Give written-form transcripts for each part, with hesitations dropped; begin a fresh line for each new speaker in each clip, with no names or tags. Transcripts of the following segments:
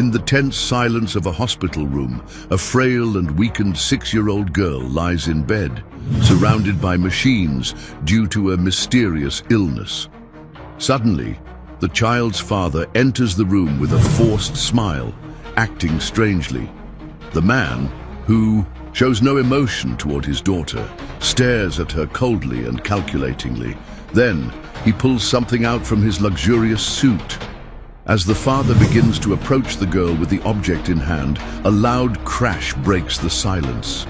In the tense silence of a hospital room, a frail and weakened 6-year-old girl lies in bed, surrounded by machines due to a mysterious illness. Suddenly, the child's father enters the room with a forced smile, acting strangely. The man, who shows no emotion toward his daughter, stares at her coldly and calculatingly. Then, he pulls something out from his luxurious suit. As the father begins to approach the girl with the object in hand, a loud crash breaks the silence.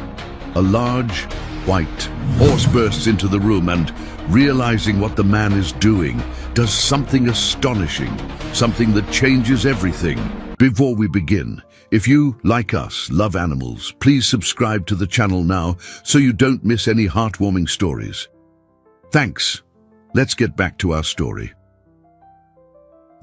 A large, white horse bursts into the room and, realizing what the man is doing, does something astonishing, something that changes everything. Before we begin, if you, like us, love animals, please subscribe to the channel now so you don't miss any heartwarming stories. Thanks. Let's get back to our story.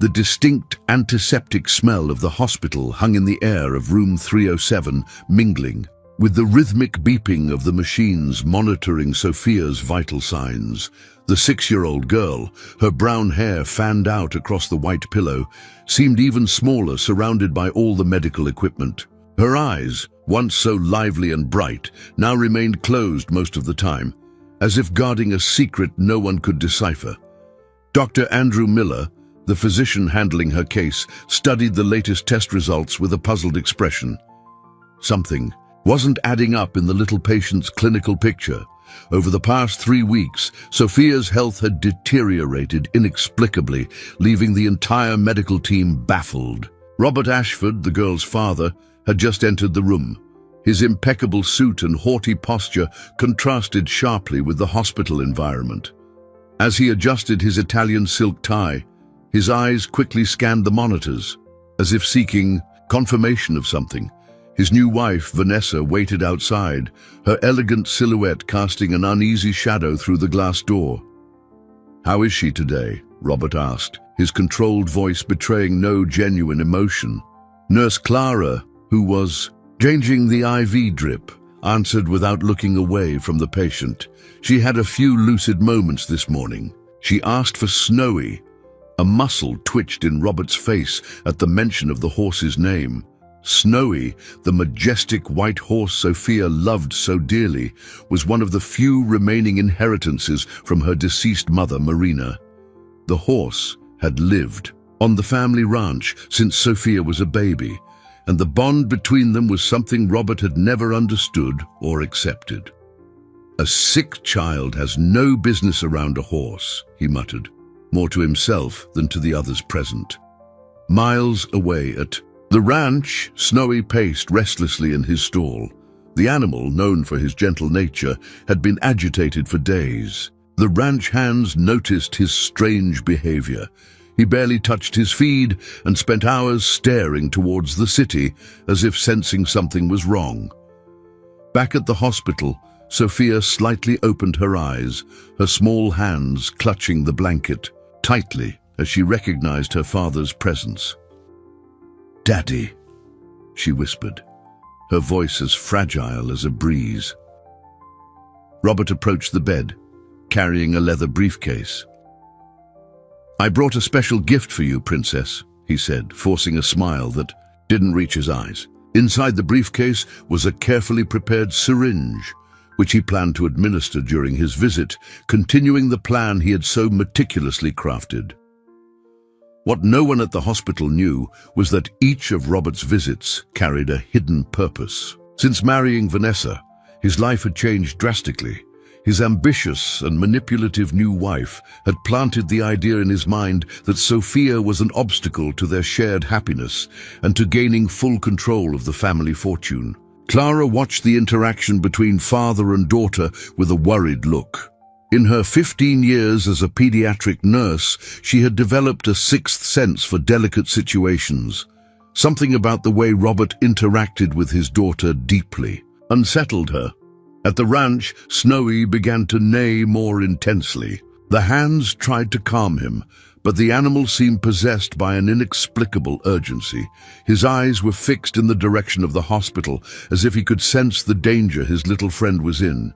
The distinct antiseptic smell of the hospital hung in the air of room 307, mingling with the rhythmic beeping of the machines monitoring Sophia's vital signs. The 6-year-old girl, her brown hair fanned out across the white pillow, seemed even smaller surrounded by all the medical equipment. Her eyes, once so lively and bright, now remained closed most of the time, as if guarding a secret no one could decipher. Dr. Andrew Miller, the physician handling her case, studied the latest test results with a puzzled expression. Something wasn't adding up in the little patient's clinical picture. Over the past 3 weeks, Sophia's health had deteriorated inexplicably, leaving the entire medical team baffled. Robert Ashford, the girl's father, had just entered the room. His impeccable suit and haughty posture contrasted sharply with the hospital environment. As he adjusted his Italian silk tie, his eyes quickly scanned the monitors, as if seeking confirmation of something. His new wife, Vanessa, waited outside, her elegant silhouette casting an uneasy shadow through the glass door. "How is she today?" Robert asked, his controlled voice betraying no genuine emotion. Nurse Clara, who was changing the IV drip, answered without looking away from the patient. She had a few lucid moments this morning. She asked for Snowy. A muscle twitched in Robert's face at the mention of the horse's name. Snowy, the majestic white horse Sophia loved so dearly, was one of the few remaining inheritances from her deceased mother, Marina. The horse had lived on the family ranch since Sophia was a baby, and the bond between them was something Robert had never understood or accepted. "A sick child has no business around a horse," he muttered, more to himself than to the others present. Miles away at the ranch, Snowy paced restlessly in his stall. The animal, known for his gentle nature, had been agitated for days. The ranch hands noticed his strange behavior. He barely touched his feed and spent hours staring towards the city as if sensing something was wrong. Back at the hospital, Sophia slightly opened her eyes, her small hands clutching the blanket tightly as she recognized her father's presence. "Daddy," she whispered, her voice as fragile as a breeze. Robert approached the bed, carrying a leather briefcase. "I brought a special gift for you, Princess," he said, forcing a smile that didn't reach his eyes. Inside the briefcase was a carefully prepared syringe, which he planned to administer during his visit, continuing the plan he had so meticulously crafted. What no one at the hospital knew was that each of Robert's visits carried a hidden purpose. Since marrying Vanessa, his life had changed drastically. His ambitious and manipulative new wife had planted the idea in his mind that Sophia was an obstacle to their shared happiness and to gaining full control of the family fortune. Clara watched the interaction between father and daughter with a worried look. In her 15 years as a pediatric nurse, she had developed a sixth sense for delicate situations. Something about the way Robert interacted with his daughter deeply unsettled her. At the ranch, Snowy began to neigh more intensely. The hands tried to calm him, but the animal seemed possessed by an inexplicable urgency. His eyes were fixed in the direction of the hospital, as if he could sense the danger his little friend was in.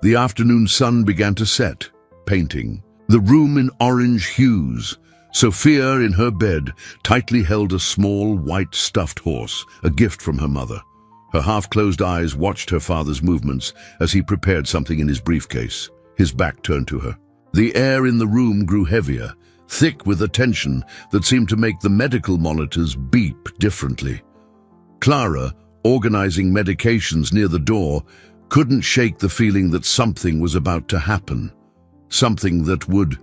The afternoon sun began to set, painting the room in orange hues. Sophia, in her bed, tightly held a small, white stuffed horse, a gift from her mother. Her half-closed eyes watched her father's movements as he prepared something in his briefcase, his back turned to her. The air in the room grew heavier, thick with a tension that seemed to make the medical monitors beep differently. Clara, organizing medications near the door, couldn't shake the feeling that something was about to happen. Something that would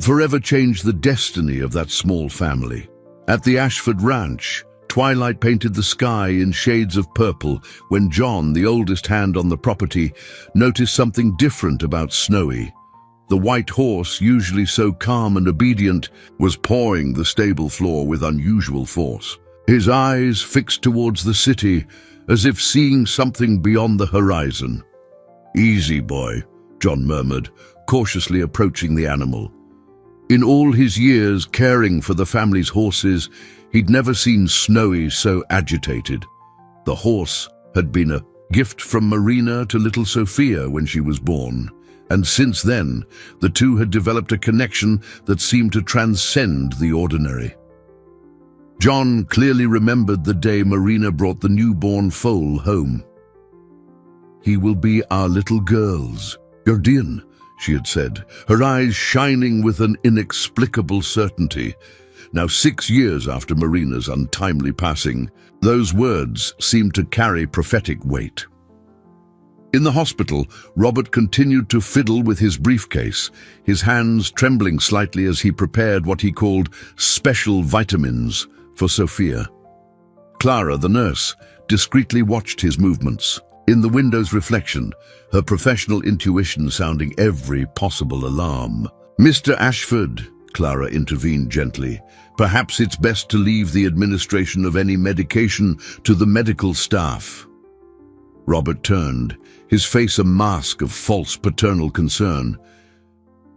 forever change the destiny of that small family. At the Ashford Ranch, twilight painted the sky in shades of purple when John, the oldest hand on the property, noticed something different about Snowy. The white horse, usually so calm and obedient, was pawing the stable floor with unusual force. His eyes fixed towards the city, as if seeing something beyond the horizon. "Easy, boy," John murmured, cautiously approaching the animal. In all his years caring for the family's horses, he'd never seen Snowy so agitated. The horse had been a gift from Marina to little Sophia when she was born, and since then, the two had developed a connection that seemed to transcend the ordinary. John clearly remembered the day Marina brought the newborn foal home. "He will be our little girl's guardian," she had said, her eyes shining with an inexplicable certainty. Now 6 years after Marina's untimely passing, those words seemed to carry prophetic weight. In the hospital, Robert continued to fiddle with his briefcase, his hands trembling slightly as he prepared what he called special vitamins for Sophia. Clara, the nurse, discreetly watched his movements. In the window's reflection, her professional intuition sounding every possible alarm. "Mr. Ashford," Clara intervened gently, "perhaps it's best to leave the administration of any medication to the medical staff." Robert turned, his face a mask of false paternal concern.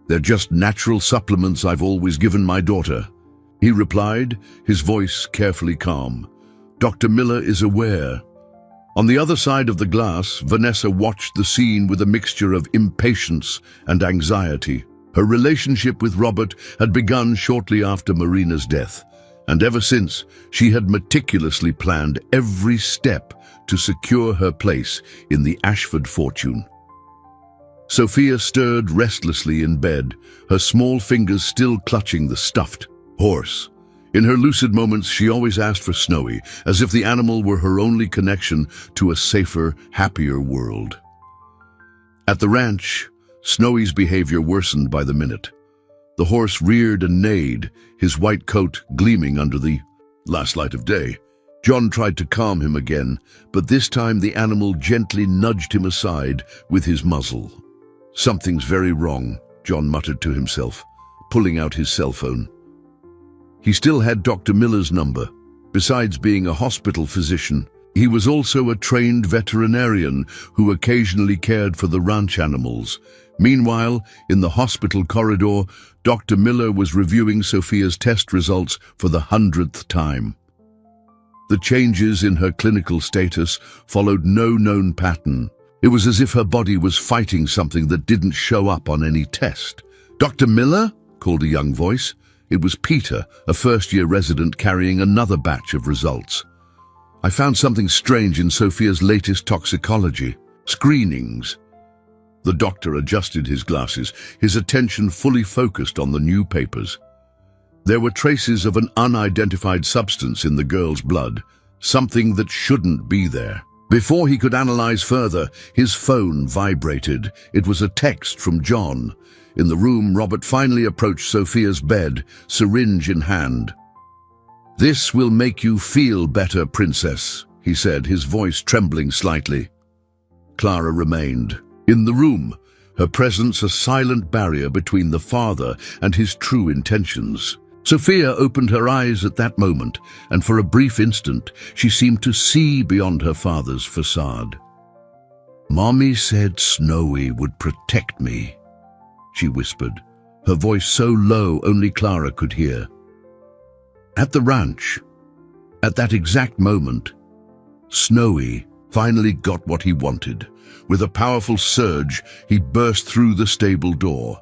"They're just natural supplements I've always given my daughter," he replied, his voice carefully calm. "Dr. Miller is aware." On the other side of the glass, Vanessa watched the scene with a mixture of impatience and anxiety. Her relationship with Robert had begun shortly after Marina's death, and ever since, she had meticulously planned every step to secure her place in the Ashford fortune. Sophia stirred restlessly in bed, her small fingers still clutching the stuffed horse. In her lucid moments, she always asked for Snowy, as if the animal were her only connection to a safer, happier world. At the ranch, Snowy's behavior worsened by the minute. The horse reared and neighed, his white coat gleaming under the last light of day. John tried to calm him again, but this time the animal gently nudged him aside with his muzzle. "Something's very wrong," John muttered to himself, pulling out his cell phone. He still had Dr. Miller's number. Besides being a hospital physician, he was also a trained veterinarian who occasionally cared for the ranch animals. Meanwhile, in the hospital corridor, Dr. Miller was reviewing Sophia's test results for the 100th time. The changes in her clinical status followed no known pattern. It was as if her body was fighting something that didn't show up on any test. "Dr. Miller?" called a young voice. It was Peter, a first-year resident carrying another batch of results. "I found something strange in Sophia's latest toxicology screenings." The doctor adjusted his glasses, his attention fully focused on the new papers. There were traces of an unidentified substance in the girl's blood, something that shouldn't be there. Before he could analyze further, his phone vibrated. It was a text from John. In the room, Robert finally approached Sophia's bed, syringe in hand. "This will make you feel better, princess," he said, his voice trembling slightly. Clara remained. In the room, her presence a silent barrier between the father and his true intentions. Sophia opened her eyes at that moment, and for a brief instant, she seemed to see beyond her father's facade. "Mommy said Snowy would protect me," she whispered, her voice so low only Clara could hear. At the ranch, at that exact moment, Snowy finally got what he wanted. With a powerful surge, he burst through the stable door.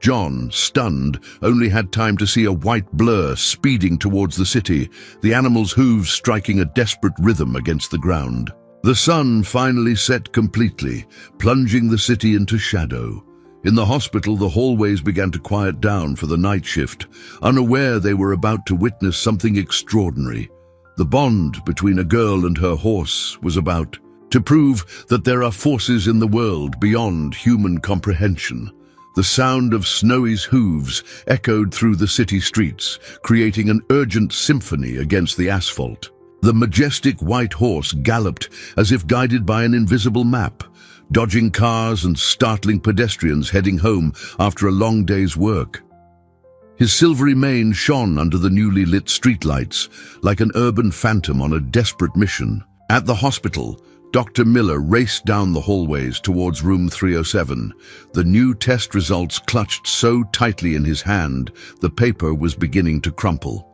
John, stunned, only had time to see a white blur speeding towards the city, the animal's hooves striking a desperate rhythm against the ground. The sun finally set completely, plunging the city into shadow. In the hospital, the hallways began to quiet down for the night shift, unaware they were about to witness something extraordinary. The bond between a girl and her horse was about to prove that there are forces in the world beyond human comprehension. The sound of Snowy's hooves echoed through the city streets, creating an urgent symphony against the asphalt. The majestic white horse galloped as if guided by an invisible map, dodging cars and startling pedestrians heading home after a long day's work. His silvery mane shone under the newly lit streetlights, like an urban phantom on a desperate mission. At the hospital, Dr. Miller raced down the hallways towards room 307. The new test results clutched so tightly in his hand, the paper was beginning to crumple.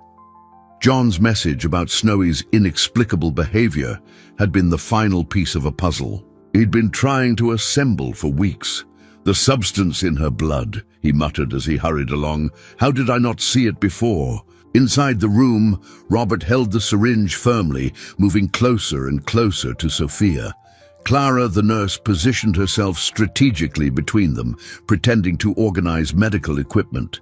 John's message about Snowy's inexplicable behavior had been the final piece of a puzzle he'd been trying to assemble for weeks. The substance in her blood, he muttered as he hurried along. How did I not see it before? Inside the room, Robert held the syringe firmly, moving closer and closer to Sophia. Clara, the nurse, positioned herself strategically between them, pretending to organize medical equipment.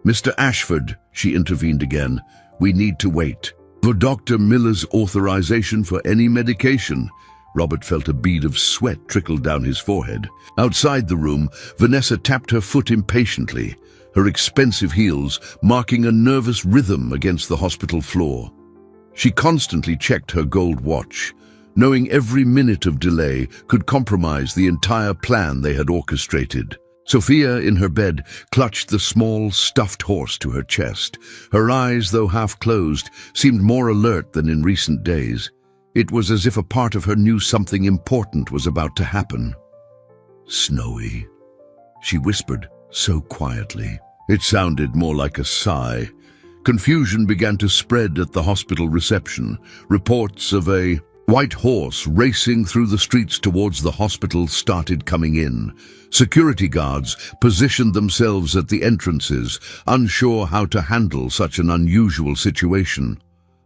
"Mr. Ashford," she intervened again, "we need to wait for Dr. Miller's authorization for any medication." Robert felt a bead of sweat trickle down his forehead. Outside the room, Vanessa tapped her foot impatiently, her expensive heels marking a nervous rhythm against the hospital floor. She constantly checked her gold watch, knowing every minute of delay could compromise the entire plan they had orchestrated. Sophia, in her bed, clutched the small, stuffed horse to her chest. Her eyes, though half closed, seemed more alert than in recent days. It was as if a part of her knew something important was about to happen. "Snowy," she whispered so quietly. It sounded more like a sigh. Confusion began to spread at the hospital reception. Reports of a white horse racing through the streets towards the hospital started coming in. Security guards positioned themselves at the entrances, unsure how to handle such an unusual situation.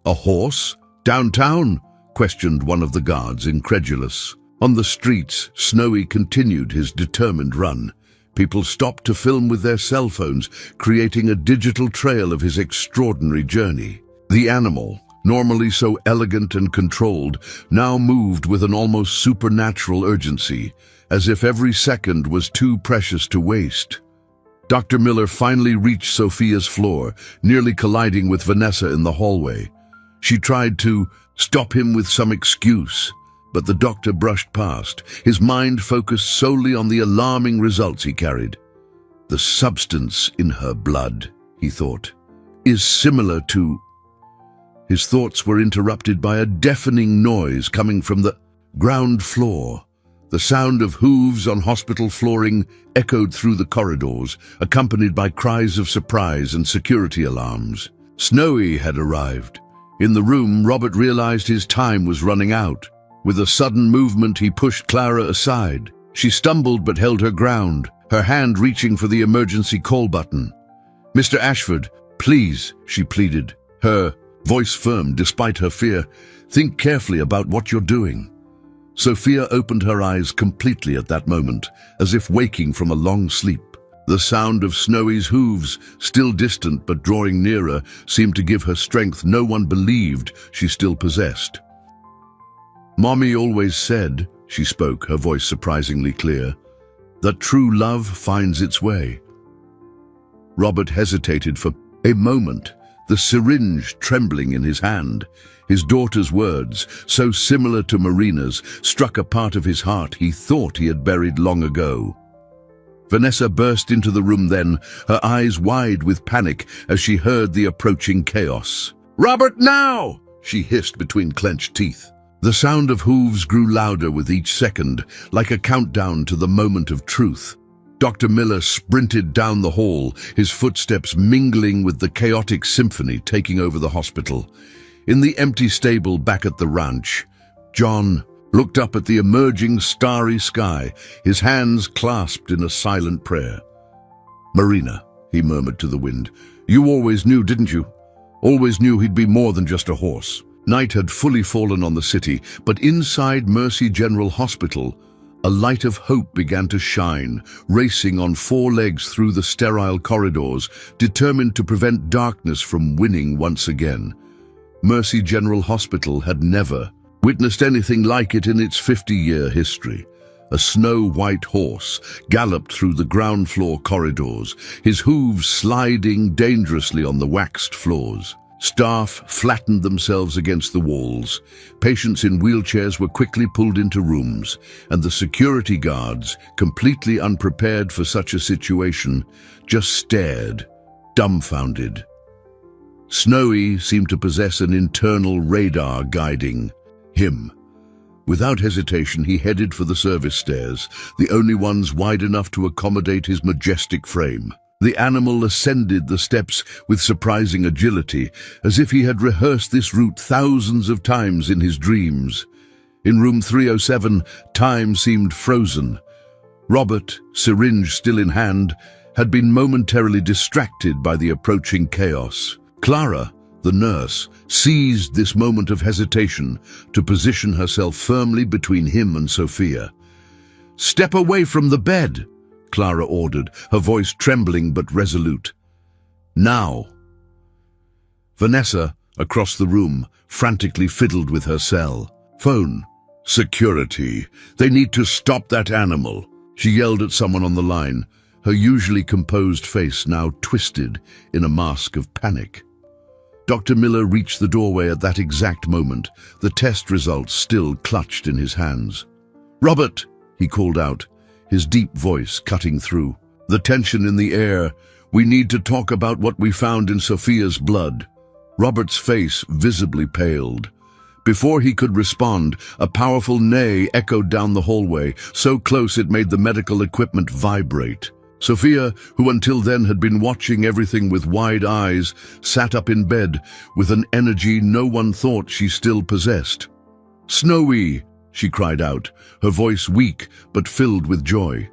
"A horse? Downtown?" questioned one of the guards, incredulous. On the streets, Snowy continued his determined run. People stopped to film with their cell phones, creating a digital trail of his extraordinary journey. The animal, normally so elegant and controlled, now moved with an almost supernatural urgency, as if every second was too precious to waste. Dr. Miller finally reached Sophia's floor, nearly colliding with Vanessa in the hallway. She tried to stop him with some excuse, but the doctor brushed past, his mind focused solely on the alarming results he carried. "The substance in her blood," he thought, "is similar to—" His thoughts were interrupted by a deafening noise coming from the ground floor. The sound of hooves on hospital flooring echoed through the corridors, accompanied by cries of surprise and security alarms. Snowy had arrived. In the room, Robert realized his time was running out. With a sudden movement, he pushed Clara aside. She stumbled but held her ground, her hand reaching for the emergency call button. "Mr. Ashford, please," she pleaded, her voice firm despite her fear. "Think carefully about what you're doing." Sophia opened her eyes completely at that moment, as if waking from a long sleep. The sound of Snowy's hooves, still distant but drawing nearer, seemed to give her strength no one believed she still possessed. "Mommy always said," she spoke, her voice surprisingly clear, "that true love finds its way." Robert hesitated for a moment, the syringe trembling in his hand. His daughter's words, so similar to Marina's, struck a part of his heart he thought he had buried long ago. Vanessa burst into the room then, her eyes wide with panic as she heard the approaching chaos. "Robert, now!" she hissed between clenched teeth. The sound of hooves grew louder with each second, like a countdown to the moment of truth. Dr. Miller sprinted down the hall, his footsteps mingling with the chaotic symphony taking over the hospital. In the empty stable back at the ranch, John looked up at the emerging starry sky, his hands clasped in a silent prayer. "Marina," he murmured to the wind, "you always knew, didn't you? Always knew he'd be more than just a horse." Night had fully fallen on the city, but inside Mercy General Hospital, a light of hope began to shine, racing on four legs through the sterile corridors, determined to prevent darkness from winning once again. Mercy General Hospital had never witnessed anything like it in its 50-year history. A snow-white horse galloped through the ground floor corridors, his hooves sliding dangerously on the waxed floors. Staff flattened themselves against the walls. Patients in wheelchairs were quickly pulled into rooms, and the security guards, completely unprepared for such a situation, just stared, dumbfounded. Snowy seemed to possess an internal radar guiding him. Without hesitation, he headed for the service stairs, the only ones wide enough to accommodate his majestic frame. The animal ascended the steps with surprising agility, as if he had rehearsed this route thousands of times in his dreams. In room 307, time seemed frozen. Robert, syringe still in hand, had been momentarily distracted by the approaching chaos. Clara, the nurse, seized this moment of hesitation to position herself firmly between him and Sophia. "Step away from the bed," Clara ordered, her voice trembling but resolute. "Now." Vanessa, across the room, frantically fiddled with her cell. "Phone. Security. They need to stop that animal." She yelled at someone on the line, her usually composed face now twisted in a mask of panic. Dr. Miller reached the doorway at that exact moment, the test results still clutched in his hands. "Robert," he called out, his deep voice cutting through. The tension in the air. "We need to talk about what we found in Sophia's blood." Robert's face visibly paled. Before he could respond, a powerful neigh echoed down the hallway, so close it made the medical equipment vibrate. Sophia, who until then had been watching everything with wide eyes, sat up in bed with an energy no one thought she still possessed. "Snowy!" she cried out, her voice weak but filled with joy.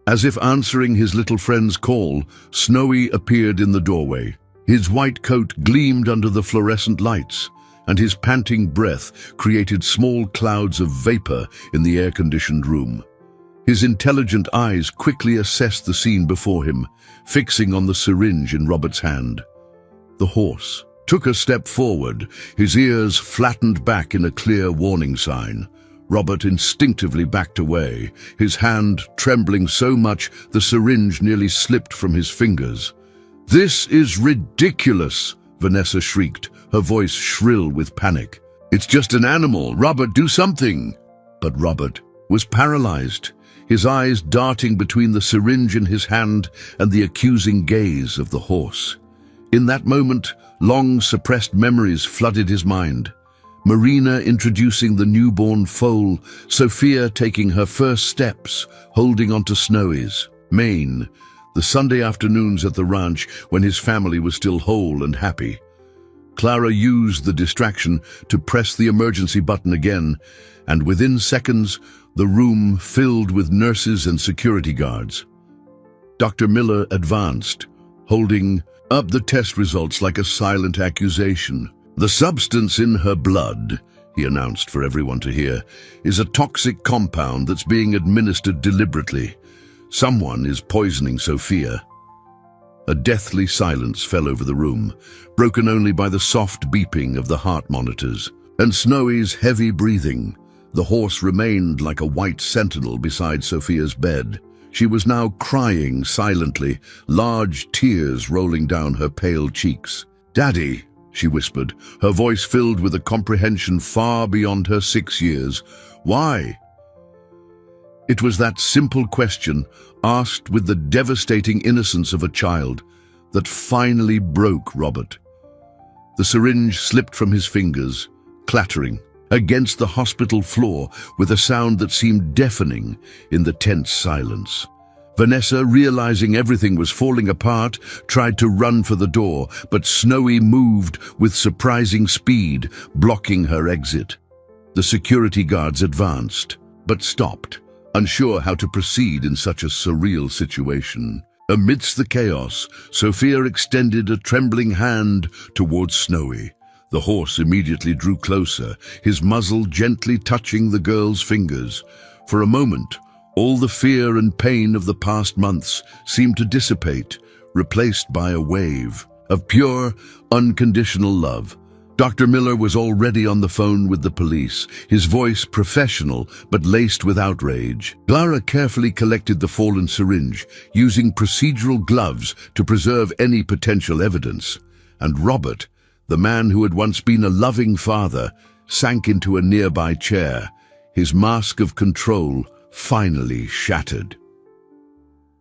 As if answering his little friend's call, Snowy appeared in the doorway. His white coat gleamed under the fluorescent lights, and his panting breath created small clouds of vapor in the air-conditioned room. His intelligent eyes quickly assessed the scene before him, fixing on the syringe in Robert's hand. The horse took a step forward, his ears flattened back in a clear warning sign. Robert instinctively backed away, his hand trembling so much the syringe nearly slipped from his fingers. "This is ridiculous," Vanessa shrieked, her voice shrill with panic. "It's just an animal. Robert, do something." But Robert was paralyzed, his eyes darting between the syringe in his hand and the accusing gaze of the horse. In that moment, long-suppressed memories flooded his mind. Marina introducing the newborn foal, Sophia taking her first steps, holding onto Snowy's mane, the Sunday afternoons at the ranch when his family was still whole and happy. Clara used the distraction to press the emergency button again, and within seconds, the room filled with nurses and security guards. Dr. Miller advanced, holding up the test results like a silent accusation. "The substance in her blood," he announced for everyone to hear, "is a toxic compound that's being administered deliberately. Someone is poisoning Sophia." A deathly silence fell over the room, broken only by the soft beeping of the heart monitors, and Snowy's heavy breathing. The horse remained like a white sentinel beside Sophia's bed. She was now crying silently, large tears rolling down her pale cheeks. "Daddy," she whispered, her voice filled with a comprehension far beyond her 6 years. "Why?" It was that simple question, asked with the devastating innocence of a child, that finally broke Robert. The syringe slipped from his fingers, clattering against the hospital floor with a sound that seemed deafening in the tense silence. Vanessa, realizing everything was falling apart, tried to run for the door, but Snowy moved with surprising speed, blocking her exit. The security guards advanced, but stopped, unsure how to proceed in such a surreal situation. Amidst the chaos, Sophia extended a trembling hand towards Snowy. The horse immediately drew closer, his muzzle gently touching the girl's fingers. For a moment, all the fear and pain of the past months seemed to dissipate, replaced by a wave of pure, unconditional love. Dr. Miller was already on the phone with the police, his voice professional but laced with outrage. Clara carefully collected the fallen syringe, using procedural gloves to preserve any potential evidence. And Robert, the man who had once been a loving father, sank into a nearby chair, his mask of control finally shattered.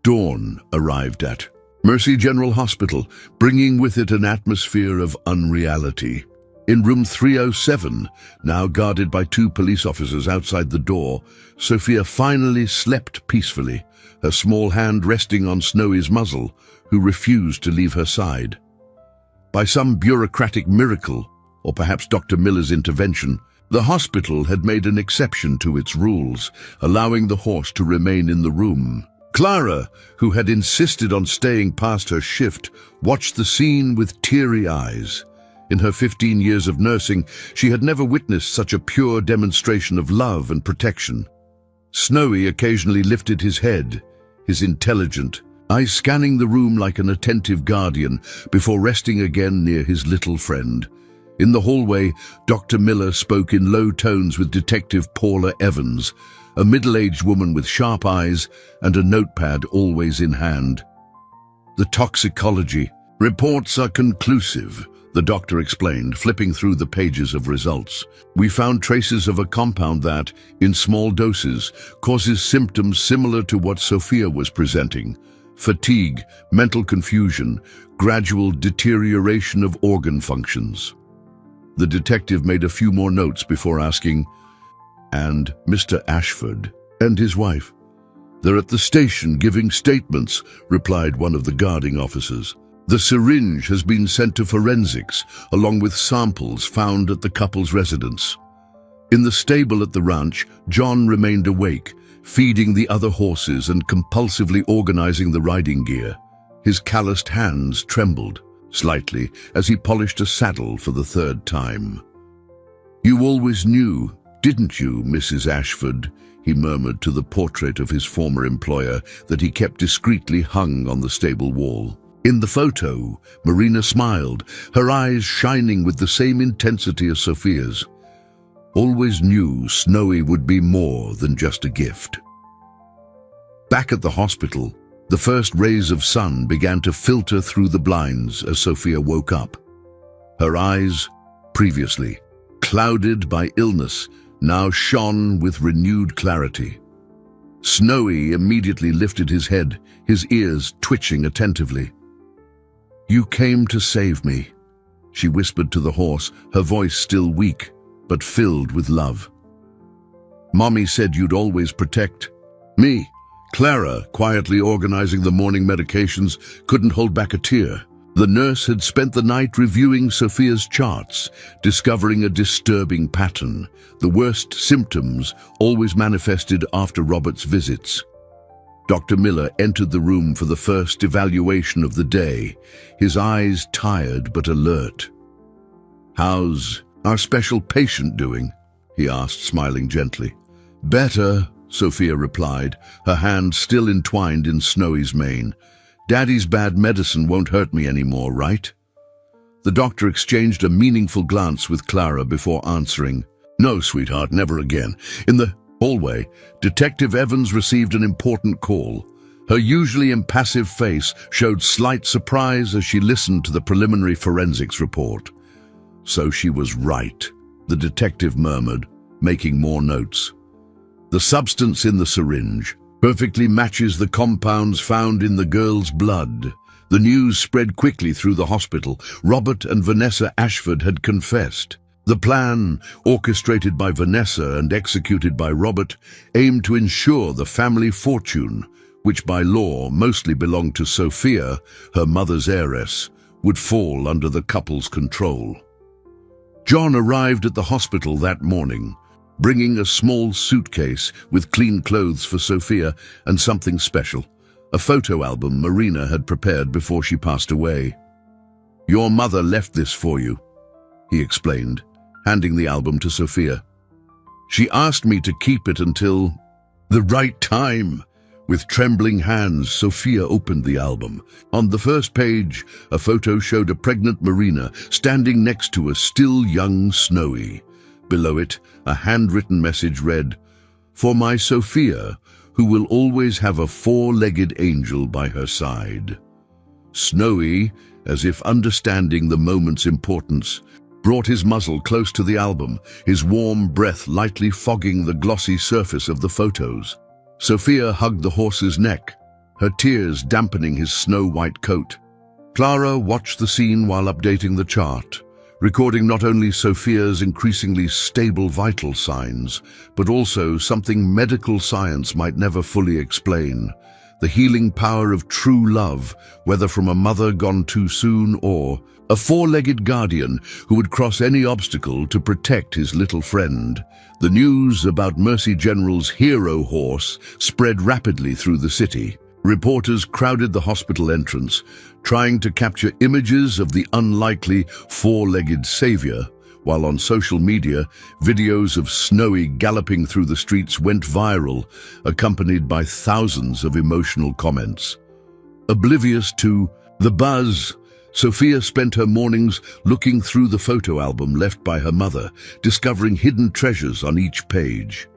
Dawn arrived at Mercy General Hospital, bringing with it an atmosphere of unreality. In room 307, now guarded by 2 police officers outside the door, Sophia finally slept peacefully, her small hand resting on Snowy's muzzle, who refused to leave her side. By some bureaucratic miracle, or perhaps Dr. Miller's intervention, the hospital had made an exception to its rules, allowing the horse to remain in the room. Clara, who had insisted on staying past her shift, watched the scene with teary eyes. In her 15 years of nursing, she had never witnessed such a pure demonstration of love and protection. Snowy occasionally lifted his head, his intelligent eyes scanning the room like an attentive guardian before resting again near his little friend. In the hallway, Dr. Miller spoke in low tones with Detective Paula Evans, a middle-aged woman with sharp eyes and a notepad always in hand. The toxicology reports are conclusive, the doctor explained, flipping through the pages of results. We found traces of a compound that, in small doses, causes symptoms similar to what Sophia was presenting: fatigue, mental confusion, gradual deterioration of organ functions. The detective made a few more notes before asking, "And Mr. Ashford and his wife?" "They're at the station giving statements," replied one of the guarding officers. "The syringe has been sent to forensics, along with samples found at the couple's residence." In the stable at the ranch, John remained awake, feeding the other horses and compulsively organizing the riding gear. His calloused hands trembled slightly as he polished a saddle for the 3rd time. "You always knew, didn't you, Mrs. Ashford?" he murmured to the portrait of his former employer that he kept discreetly hung on the stable wall. In the photo, Marina smiled, her eyes shining with the same intensity as Sophia's. Always knew Snowy would be more than just a gift. Back at the hospital, the first rays of sun began to filter through the blinds as Sophia woke up. Her eyes, previously clouded by illness, now shone with renewed clarity. Snowy immediately lifted his head, his ears twitching attentively. "You came to save me," she whispered to the horse, her voice still weak, but filled with love. "Mommy said you'd always protect me." Clara, quietly organizing the morning medications, couldn't hold back a tear. The nurse had spent the night reviewing Sophia's charts, discovering a disturbing pattern. The worst symptoms always manifested after Robert's visits. Dr. Miller entered the room for the first evaluation of the day, his eyes tired but alert. "How's our special patient doing?" he asked, smiling gently. "Better," Sophia replied, her hand still entwined in Snowy's mane. "Daddy's bad medicine won't hurt me anymore, right?" The doctor exchanged a meaningful glance with Clara before answering, "No, sweetheart, never again." In the hallway, Detective Evans received an important call. Her usually impassive face showed slight surprise as she listened to the preliminary forensics report. "So she was right," the detective murmured, making more notes. "The substance in the syringe perfectly matches the compounds found in the girl's blood." The news spread quickly through the hospital. Robert and Vanessa Ashford had confessed. The plan, orchestrated by Vanessa and executed by Robert, aimed to ensure the family fortune, which by law mostly belonged to Sophia, her mother's heiress, would fall under the couple's control. John arrived at the hospital that morning, bringing a small suitcase with clean clothes for Sophia and something special, a photo album Marina had prepared before she passed away. "Your mother left this for you," he explained, handing the album to Sophia. "She asked me to keep it until the right time." With trembling hands, Sophia opened the album. On the first page, a photo showed a pregnant Marina standing next to a still young Snowy. Below it, a handwritten message read, "For my Sophia, who will always have a four-legged angel by her side." Snowy, as if understanding the moment's importance, brought his muzzle close to the album, his warm breath lightly fogging the glossy surface of the photos. Sophia hugged the horse's neck, her tears dampening his snow-white coat. Clara watched the scene while updating the chart, recording not only Sophia's increasingly stable vital signs, but also something medical science might never fully explain: the healing power of true love, whether from a mother gone too soon or a four-legged guardian who would cross any obstacle to protect his little friend. The news about Mercy General's hero horse spread rapidly through the city. Reporters crowded the hospital entrance, trying to capture images of the unlikely four-legged savior, while on social media, videos of Snowy galloping through the streets went viral, accompanied by thousands of emotional comments. Oblivious to the buzz, Sophia spent her mornings looking through the photo album left by her mother, discovering hidden treasures on each page.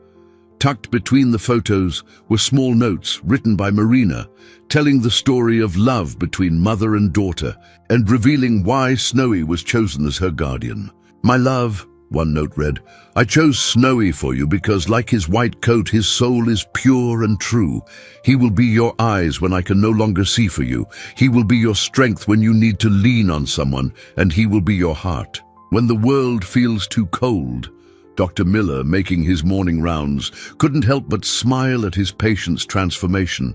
Tucked between the photos were small notes written by Marina, telling the story of love between mother and daughter, and revealing why Snowy was chosen as her guardian. "My love," one note read, "I chose Snowy for you because, like his white coat, his soul is pure and true. He will be your eyes when I can no longer see for you. He will be your strength when you need to lean on someone, and he will be your heart when the world feels too cold." Dr. Miller, making his morning rounds, couldn't help but smile at his patient's transformation.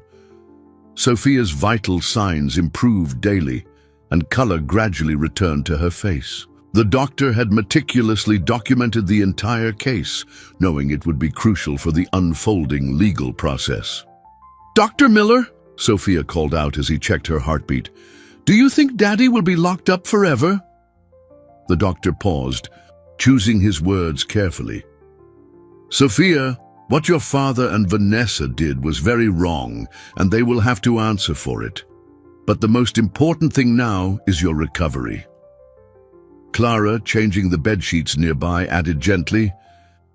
Sophia's vital signs improved daily, and color gradually returned to her face. The doctor had meticulously documented the entire case, knowing it would be crucial for the unfolding legal process. "Dr. Miller," Sophia called out as he checked her heartbeat, "do you think Daddy will be locked up forever?" The doctor paused, choosing his words carefully. "Sophia, what your father and Vanessa did was very wrong, and they will have to answer for it. But the most important thing now is your recovery." Clara, changing the bedsheets nearby, added gently,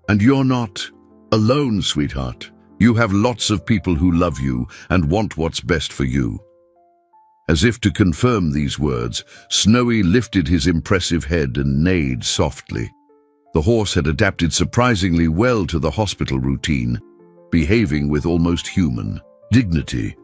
"And you're not alone, sweetheart. You have lots of people who love you and want what's best for you." As if to confirm these words, Snowy lifted his impressive head and neighed softly. The horse had adapted surprisingly well to the hospital routine, behaving with almost human dignity.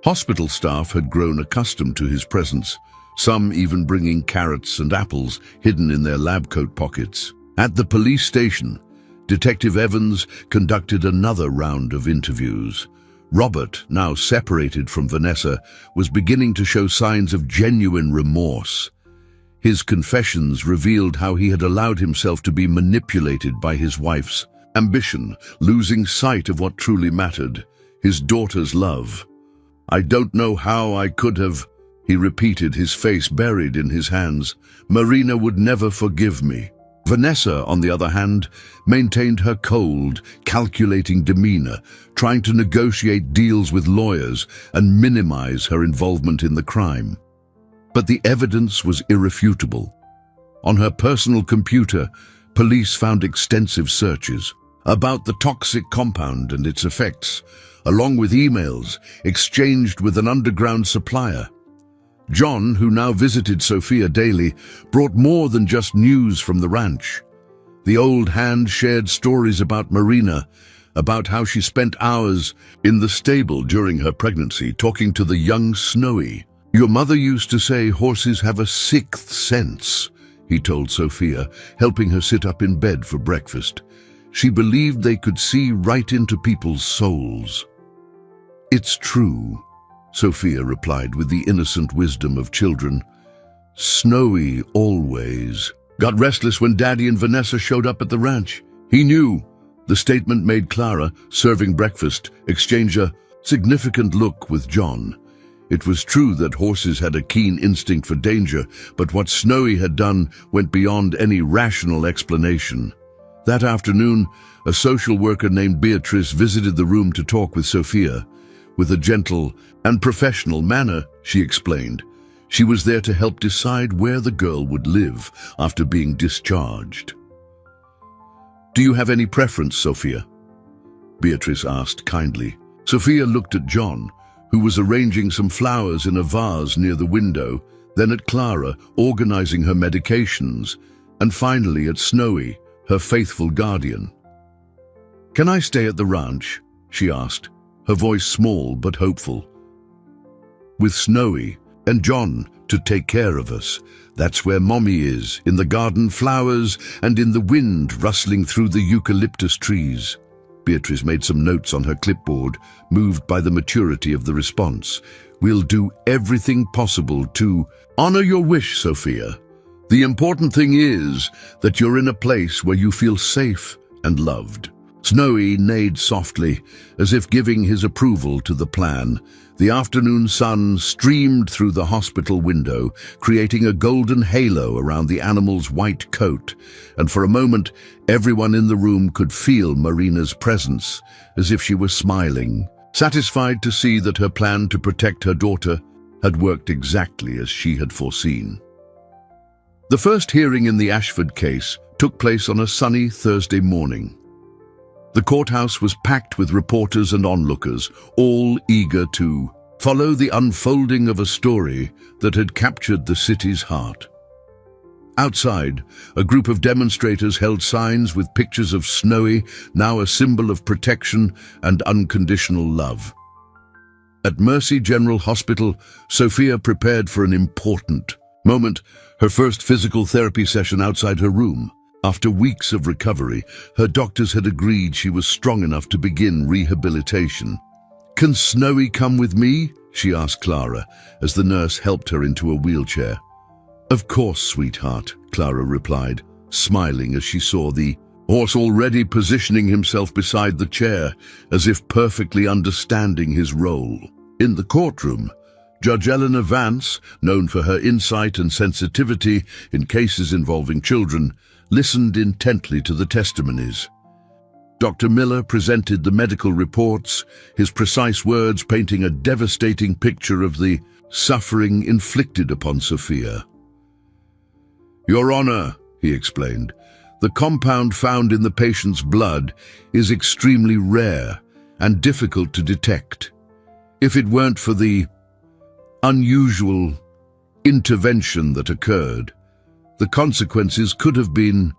Hospital staff had grown accustomed to his presence, some even bringing carrots and apples hidden in their lab coat pockets. At the police station, Detective Evans conducted another round of interviews. Robert, now separated from Vanessa, was beginning to show signs of genuine remorse. His confessions revealed how he had allowed himself to be manipulated by his wife's ambition, losing sight of what truly mattered, his daughter's love. "I don't know how I could have," he repeated, his face buried in his hands. "Marina would never forgive me." Vanessa, on the other hand, maintained her cold, calculating demeanor, trying to negotiate deals with lawyers and minimize her involvement in the crime. But the evidence was irrefutable. On her personal computer, police found extensive searches about the toxic compound and its effects, along with emails exchanged with an underground supplier. John, who now visited Sophia daily, brought more than just news from the ranch. The old hand shared stories about Marina, about how she spent hours in the stable during her pregnancy talking to the young Snowy. "Your mother used to say horses have a sixth sense," he told Sophia, helping her sit up in bed for breakfast. She believed they could see right into people's souls. "It's true," Sophia replied with the innocent wisdom of children. "Snowy always got restless when Daddy and Vanessa showed up at the ranch. He knew." The statement made Clara, serving breakfast, exchange a significant look with John. It was true that horses had a keen instinct for danger, but what Snowy had done went beyond any rational explanation. That afternoon, a social worker named Beatrice visited the room to talk with Sophia. With a gentle and professional manner, she explained, she was there to help decide where the girl would live after being discharged. "Do you have any preference, Sophia?" Beatrice asked kindly. Sophia looked at John, who was arranging some flowers in a vase near the window, then at Clara, organizing her medications, and finally at Snowy, her faithful guardian. "Can I stay at the ranch?" she asked, her voice small but hopeful. "With Snowy and John to take care of us. That's where Mommy is, in the garden flowers and in the wind rustling through the eucalyptus trees." Beatrice made some notes on her clipboard, moved by the maturity of the response. "We'll do everything possible to honor your wish, Sophia. The important thing is that you're in a place where you feel safe and loved." Snowy neighed softly, as if giving his approval to the plan. The afternoon sun streamed through the hospital window, creating a golden halo around the animal's white coat, and for a moment everyone in the room could feel Marina's presence, as if she was smiling, satisfied to see that her plan to protect her daughter had worked exactly as she had foreseen. The first hearing in the Ashford case took place on a sunny Thursday morning. The courthouse was packed with reporters and onlookers, all eager to follow the unfolding of a story that had captured the city's heart. Outside, a group of demonstrators held signs with pictures of Snowy, now a symbol of protection and unconditional love. At Mercy General Hospital, Sophia prepared for an important moment, her first physical therapy session outside her room. After weeks of recovery, her doctors had agreed she was strong enough to begin rehabilitation. "Can Snowy come with me?" she asked Clara, as the nurse helped her into a wheelchair. "Of course, sweetheart," Clara replied, smiling as she saw the horse already positioning himself beside the chair, as if perfectly understanding his role. In the courtroom, Judge Eleanor Vance, known for her insight and sensitivity in cases involving children, listened intently to the testimonies. Dr. Miller presented the medical reports, his precise words painting a devastating picture of the suffering inflicted upon Sophia. "Your Honor," he explained, "the compound found in the patient's blood is extremely rare and difficult to detect. If it weren't for the unusual intervention that occurred, the consequences could have been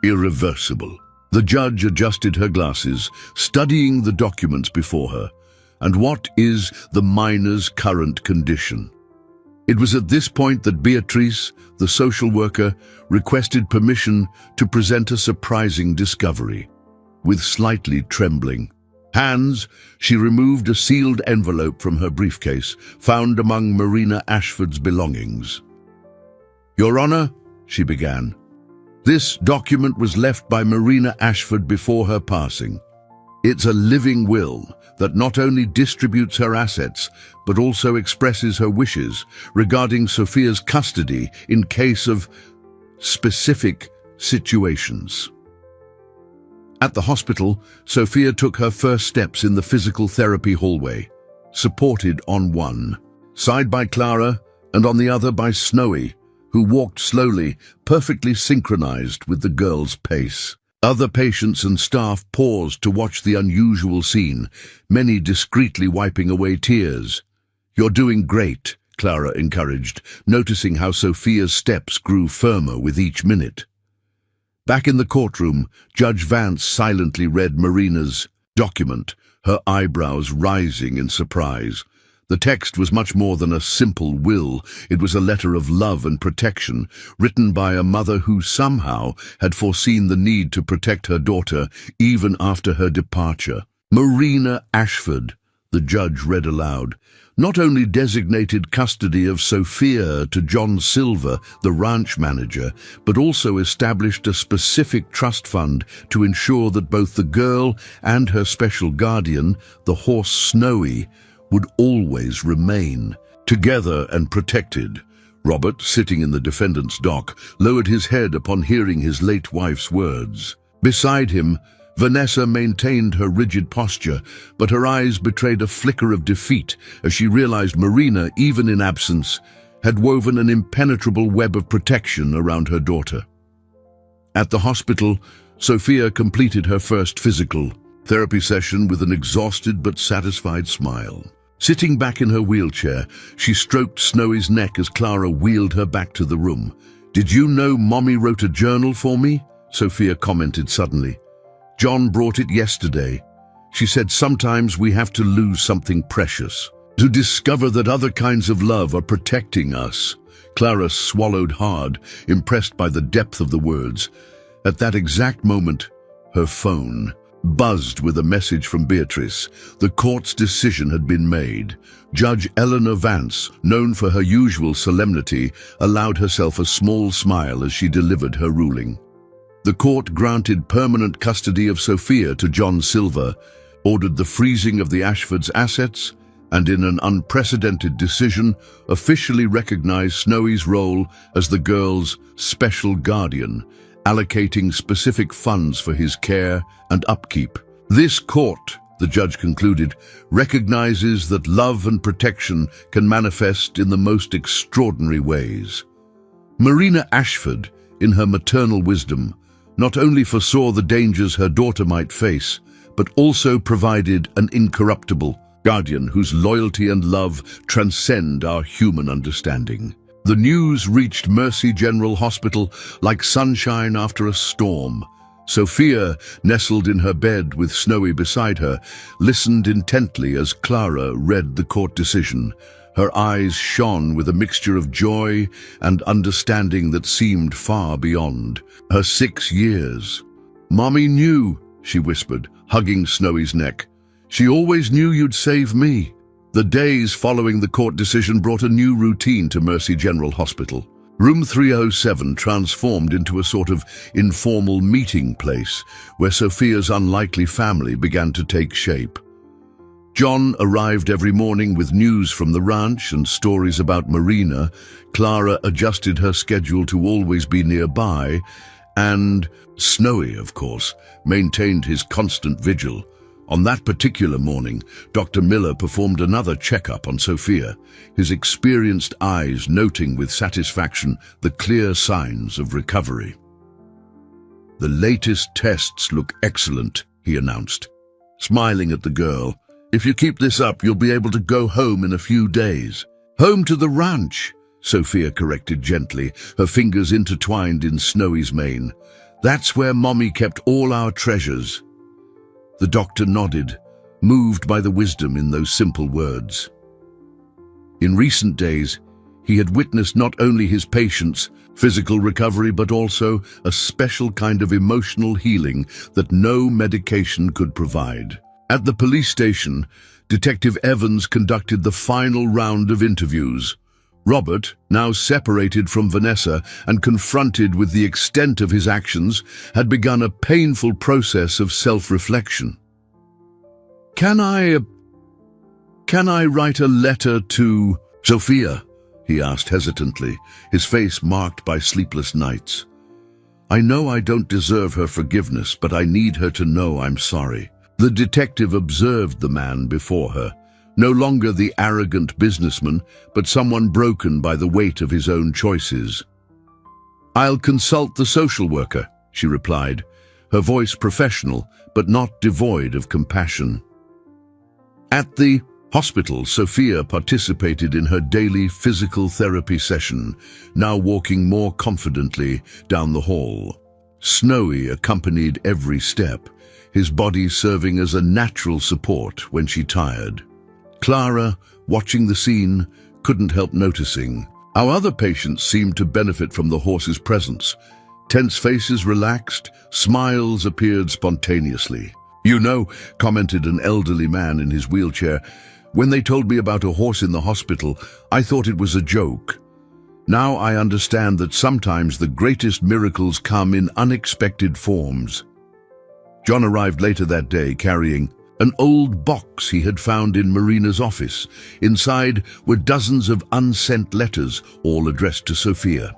irreversible." The judge adjusted her glasses, studying the documents before her. "And what is the minor's current condition?" It was at this point that Beatrice, the social worker, requested permission to present a surprising discovery. With slightly trembling hands, she removed a sealed envelope from her briefcase, found among Marina Ashford's belongings. "Your Honor," she began, "this document was left by Marina Ashford before her passing. It's a living will that not only distributes her assets, but also expresses her wishes regarding Sophia's custody in case of specific situations." At the hospital, Sophia took her first steps in the physical therapy hallway, supported on one side by Clara and on the other by Snowy, who walked slowly, perfectly synchronized with the girl's pace. Other patients and staff paused to watch the unusual scene, many discreetly wiping away tears. "You're doing great," Clara encouraged, noticing how Sophia's steps grew firmer with each minute. Back in the courtroom, Judge Vance silently read Marina's document, her eyebrows rising in surprise. The text was much more than a simple will. It was a letter of love and protection, written by a mother who somehow had foreseen the need to protect her daughter even after her departure. Marina Ashford, The judge read aloud. Not only designated custody of Sophia to John Silver, the ranch manager, but also established a specific trust fund to ensure that both the girl and her special guardian, the horse Snowy, would always remain together and protected. Robert, sitting in the defendant's dock, lowered his head upon hearing his late wife's words. Beside him, Vanessa maintained her rigid posture, but her eyes betrayed a flicker of defeat as she realized Marina, even in absence, had woven an impenetrable web of protection around her daughter. At the hospital, Sophia completed her first physical therapy session with an exhausted but satisfied smile. Sitting back in her wheelchair, she stroked Snowy's neck as Clara wheeled her back to the room. "Did you know Mommy wrote a journal for me?" Sophia commented suddenly. "John brought it yesterday. She said sometimes we have to lose something precious to discover that other kinds of love are protecting us." Clara swallowed hard, impressed by the depth of the words. At that exact moment, her phone buzzed with a message from Beatrice. The court's decision had been made. Judge Eleanor Vance, known for her usual solemnity, allowed herself a small smile as she delivered her ruling. The court granted permanent custody of Sophia to John Silver, ordered the freezing of the Ashfords' assets, and in an unprecedented decision, officially recognized Snowy's role as the girl's special guardian, allocating specific funds for his care and upkeep. This court, the judge concluded, recognizes that love and protection can manifest in the most extraordinary ways. Marina Ashford, in her maternal wisdom, not only foresaw the dangers her daughter might face, but also provided an incorruptible guardian whose loyalty and love transcend our human understanding. The news reached Mercy General Hospital like sunshine after a storm. Sophia, nestled in her bed with Snowy beside her, listened intently as Clara read the court decision. Her eyes shone with a mixture of joy and understanding that seemed far beyond her 6 years. "Mommy knew," she whispered, hugging Snowy's neck. "She always knew you'd save me." The days following the court decision brought a new routine to Mercy General Hospital. Room 307 transformed into a sort of informal meeting place where Sophia's unlikely family began to take shape. John arrived every morning with news from the ranch and stories about Marina. Clara adjusted her schedule to always be nearby, and Snowy, of course, maintained his constant vigil. On that particular morning, Dr. Miller performed another checkup on Sophia, his experienced eyes noting with satisfaction the clear signs of recovery. "The latest tests look excellent," he announced, smiling at the girl. "If you keep this up, you'll be able to go home in a few days." "Home to the ranch," Sophia corrected gently, her fingers intertwined in Snowy's mane. "That's where Mommy kept all our treasures." The doctor nodded, moved by the wisdom in those simple words. In recent days, he had witnessed not only his patient's physical recovery, but also a special kind of emotional healing that no medication could provide. At the police station, Detective Evans conducted the final round of interviews. Robert, now separated from Vanessa and confronted with the extent of his actions, had begun a painful process of self-reflection. Can I write a letter to Sophia?" he asked hesitantly, his face marked by sleepless nights. "I know I don't deserve her forgiveness, but I need her to know I'm sorry." The detective observed the man before her, no longer the arrogant businessman, but someone broken by the weight of his own choices. "I'll consult the social worker," she replied, her voice professional, but not devoid of compassion. At the hospital, Sophia participated in her daily physical therapy session, now walking more confidently down the hall. Snowy accompanied every step, his body serving as a natural support when she tired. Clara, watching the scene, couldn't help noticing how other patients seemed to benefit from the horse's presence. Tense faces relaxed, smiles appeared spontaneously. You know, commented an elderly man in his wheelchair, when they told me about a horse in the hospital, I thought it was a joke. Now I understand that sometimes the greatest miracles come in unexpected forms. John arrived later that day carrying an old box he had found in Marina's office. Inside were dozens of unsent letters, all addressed to Sophia.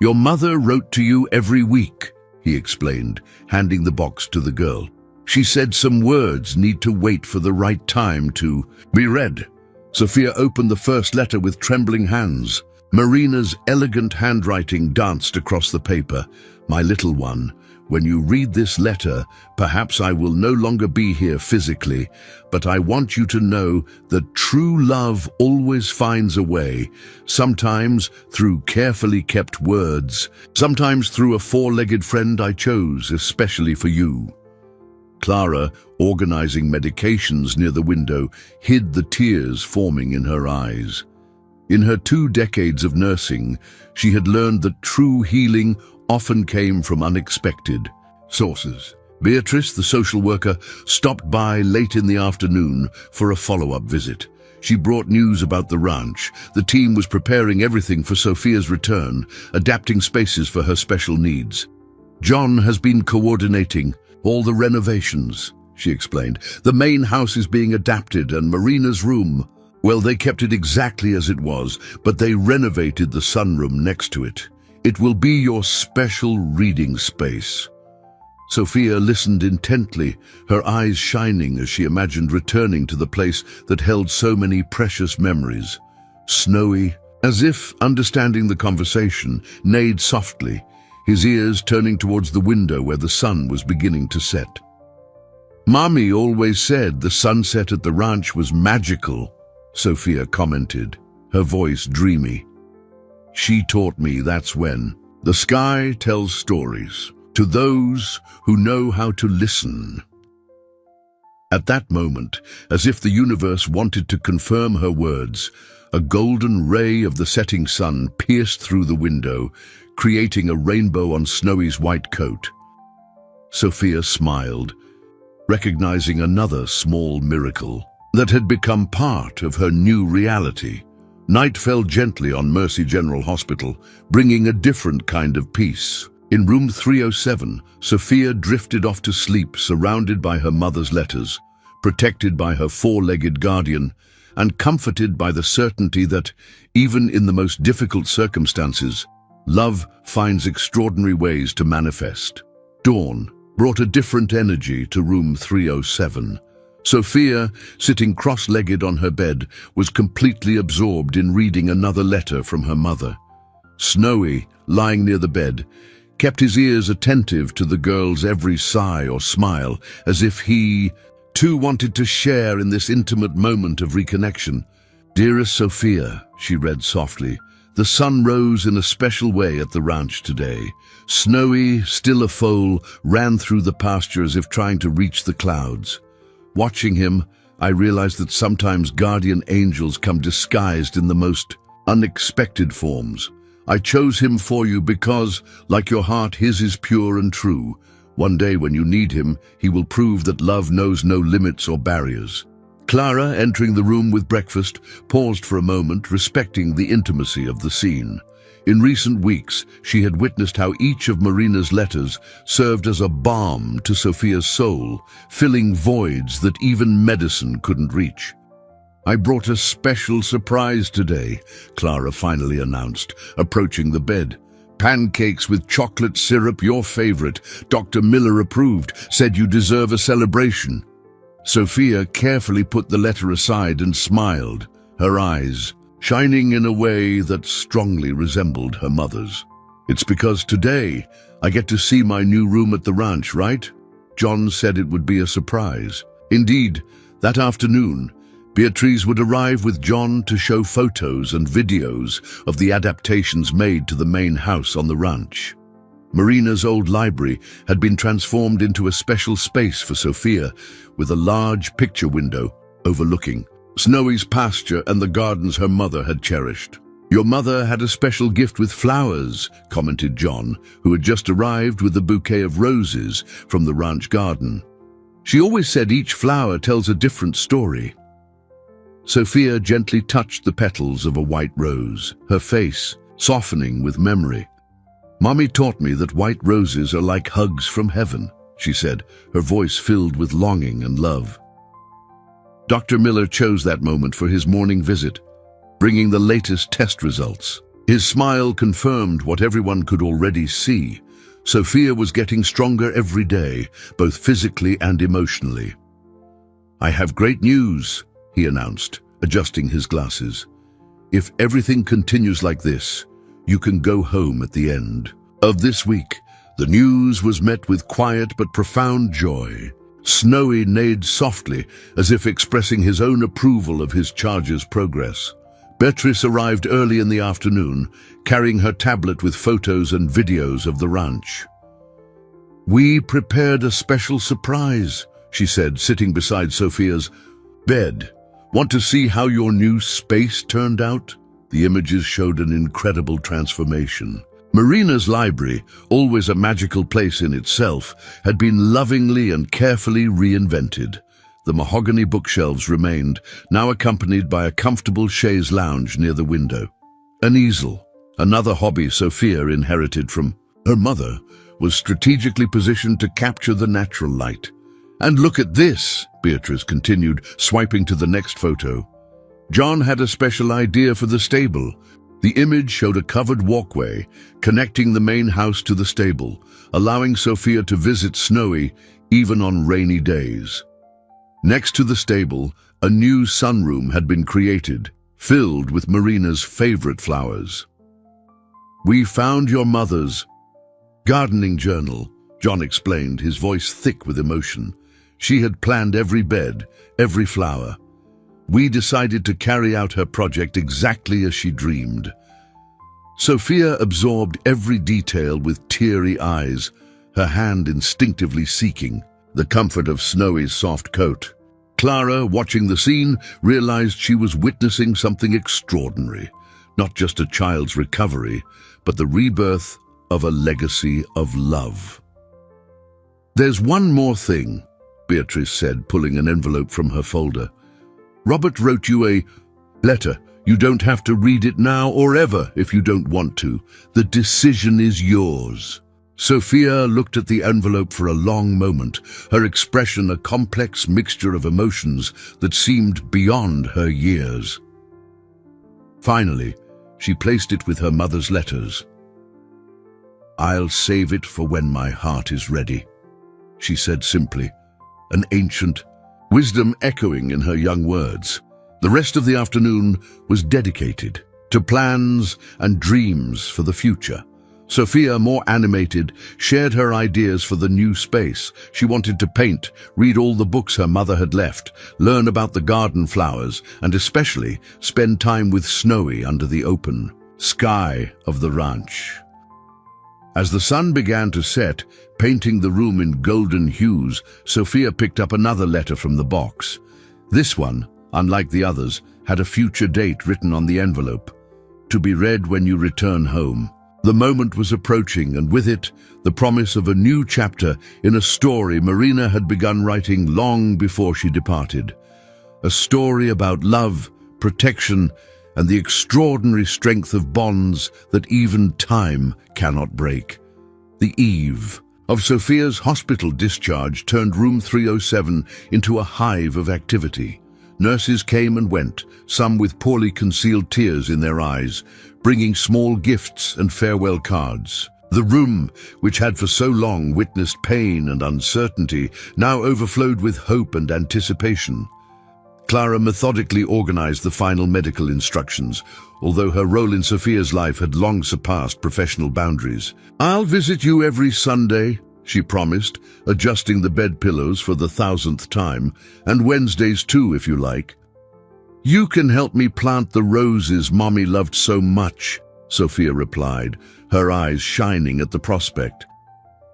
"Your mother wrote to you every week," he explained, handing the box to the girl. "She said some words need to wait for the right time to be read." Sophia opened the first letter with trembling hands. Marina's elegant handwriting danced across the paper. "My little one, when you read this letter, perhaps I will no longer be here physically, but I want you to know that true love always finds a way, sometimes through carefully kept words, sometimes through a four-legged friend I chose especially for you." Clara, organizing medications near the window, hid the tears forming in her eyes. In her 2 decades of nursing, she had learned that true healing often came from unexpected sources. Beatrice, the social worker, stopped by late in the afternoon for a follow-up visit. She brought news about the ranch. The team was preparing everything for Sophia's return, adapting spaces for her special needs. "John has been coordinating all the renovations," she explained. "The main house is being adapted and Marina's room, well, they kept it exactly as it was, but they renovated the sunroom next to it. It will be your special reading space." Sophia listened intently, her eyes shining as she imagined returning to the place that held so many precious memories. Snowy, as if understanding the conversation, neighed softly, his ears turning towards the window where the sun was beginning to set. "Mommy always said the sunset at the ranch was magical," Sophia commented, her voice dreamy. "She taught me that's when the sky tells stories to those who know how to listen." At that moment, as if the universe wanted to confirm her words, a golden ray of the setting sun pierced through the window, creating a rainbow on Snowy's white coat. Sophia smiled, recognizing another small miracle that had become part of her new reality. Night fell gently on Mercy General Hospital, bringing a different kind of peace. In room 307, Sophia drifted off to sleep, surrounded by her mother's letters, protected by her four-legged guardian, and comforted by the certainty that, even in the most difficult circumstances, love finds extraordinary ways to manifest. Dawn brought a different energy to room 307. Sophia, sitting cross-legged on her bed, was completely absorbed in reading another letter from her mother. Snowy, lying near the bed, kept his ears attentive to the girl's every sigh or smile, as if he, too, wanted to share in this intimate moment of reconnection. "Dearest Sophia," she read softly, "the sun rose in a special way at the ranch today. Snowy, still a foal, ran through the pasture as if trying to reach the clouds. Watching him, I realized that sometimes guardian angels come disguised in the most unexpected forms. I chose him for you because, like your heart, his is pure and true. One day when you need him, he will prove that love knows no limits or barriers." Clara, entering the room with breakfast, paused for a moment, respecting the intimacy of the scene. In recent weeks, she had witnessed how each of Marina's letters served as a balm to Sophia's soul, filling voids that even medicine couldn't reach. "I brought a special surprise today," Clara finally announced, approaching the bed. "Pancakes with chocolate syrup, your favorite. Dr. Miller approved, said you deserve a celebration." Sophia carefully put the letter aside and smiled, her eyes shining in a way that strongly resembled her mother's. "It's because today I get to see my new room at the ranch, right? John said it would be a surprise." Indeed, that afternoon, Beatrice would arrive with John to show photos and videos of the adaptations made to the main house on the ranch. Marina's old library had been transformed into a special space for Sophia, with a large picture window overlooking Snowy's pasture and the gardens her mother had cherished. "Your mother had a special gift with flowers," commented John, who had just arrived with a bouquet of roses from the ranch garden. She always said each flower tells a different story. Sophia gently touched the petals of a white rose, her face softening with memory. "Mommy taught me that white roses are like hugs from heaven," she said, her voice filled with longing and love. Dr. Miller chose that moment for his morning visit, bringing the latest test results. His smile confirmed what everyone could already see. Sophia was getting stronger every day, both physically and emotionally. "I have great news," he announced, adjusting his glasses. "If everything continues like this, you can go home at the end of this week." The news was met with quiet but profound joy. Snowy neighed softly, as if expressing his own approval of his charge's progress. Beatrice arrived early in the afternoon, carrying her tablet with photos and videos of the ranch. "We prepared a special surprise," she said, sitting beside Sophia's bed. "Want to see how your new space turned out?" The images showed an incredible transformation. Marina's library, always a magical place in itself, had been lovingly and carefully reinvented. The mahogany bookshelves remained, now accompanied by a comfortable chaise lounge near the window. An easel, another hobby Sophia inherited from her mother, was strategically positioned to capture the natural light. "And look at this," Beatrice continued, swiping to the next photo. "John had a special idea for the stable." The image showed a covered walkway connecting the main house to the stable, allowing Sophia to visit Snowy even on rainy days. Next to the stable, a new sunroom had been created, filled with Marina's favorite flowers. "We found your mother's gardening journal," John explained, his voice thick with emotion. "She had planned every bed, every flower. We decided to carry out her project exactly as she dreamed." Sophia absorbed every detail with teary eyes, her hand instinctively seeking the comfort of Snowy's soft coat. Clara, watching the scene, realized she was witnessing something extraordinary, not just a child's recovery, but the rebirth of a legacy of love. "There's one more thing," Beatrice said, pulling an envelope from her folder. "Robert wrote you a letter. You don't have to read it now or ever if you don't want to. The decision is yours." Sophia looked at the envelope for a long moment, her expression a complex mixture of emotions that seemed beyond her years. Finally, she placed it with her mother's letters. "I'll save it for when my heart is ready," she said simply, an ancient wisdom echoing in her young words. The rest of the afternoon was dedicated to plans and dreams for the future. Sophia, more animated, shared her ideas for the new space. She wanted to paint, read all the books her mother had left, learn about the garden flowers, and especially spend time with Snowy under the open sky of the ranch. As the sun began to set, painting the room in golden hues, Sophia picked up another letter from the box. This one, unlike the others, had a future date written on the envelope. "To be read when you return home." The moment was approaching, and with it, the promise of a new chapter in a story Marina had begun writing long before she departed. A story about love, protection, and the extraordinary strength of bonds that even time cannot break. The eve of Sophia's hospital discharge turned room 307 into a hive of activity. Nurses came and went, some with poorly concealed tears in their eyes, bringing small gifts and farewell cards. The room, which had for so long witnessed pain and uncertainty, now overflowed with hope and anticipation. Clara methodically organized the final medical instructions, although her role in Sophia's life had long surpassed professional boundaries. "I'll visit you every Sunday," she promised, adjusting the bed pillows for the 1,000th time, "and Wednesdays too, if you like. You can help me plant the roses Mommy loved so much," Sophia replied, her eyes shining at the prospect.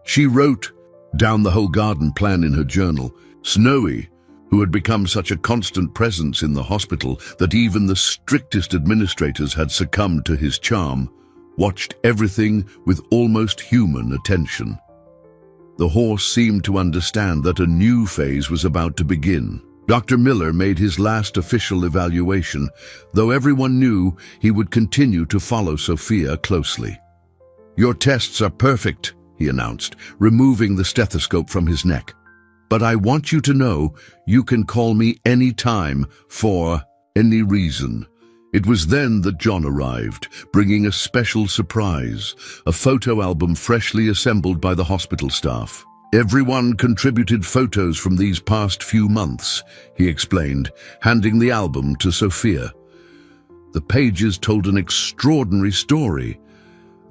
She wrote down the whole garden plan in her journal. Snowy, who had become such a constant presence in the hospital that even the strictest administrators had succumbed to his charm, watched everything with almost human attention. The horse seemed to understand that a new phase was about to begin. Dr. Miller made his last official evaluation, though everyone knew he would continue to follow Sophia closely. "Your tests are perfect," he announced, removing the stethoscope from his neck. "But I want you to know you can call me any time for any reason." It was then that John arrived, bringing a special surprise, a photo album freshly assembled by the hospital staff. "Everyone contributed photos from these past few months," he explained, handing the album to Sophia. The pages told an extraordinary story.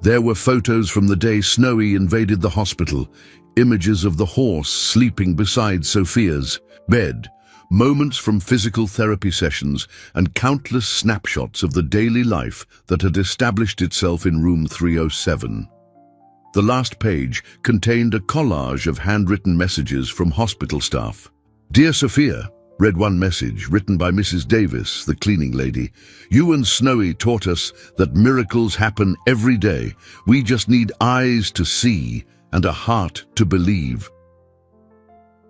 There were photos from the day Snowy invaded the hospital, images of the horse sleeping beside Sophia's bed, moments from physical therapy sessions, and countless snapshots of the daily life that had established itself in room 307. The last page contained a collage of handwritten messages from hospital staff. "Dear Sophia," read one message written by Mrs. Davis, the cleaning lady, "you and Snowy taught us that miracles happen every day. We just need eyes to see and a heart to believe."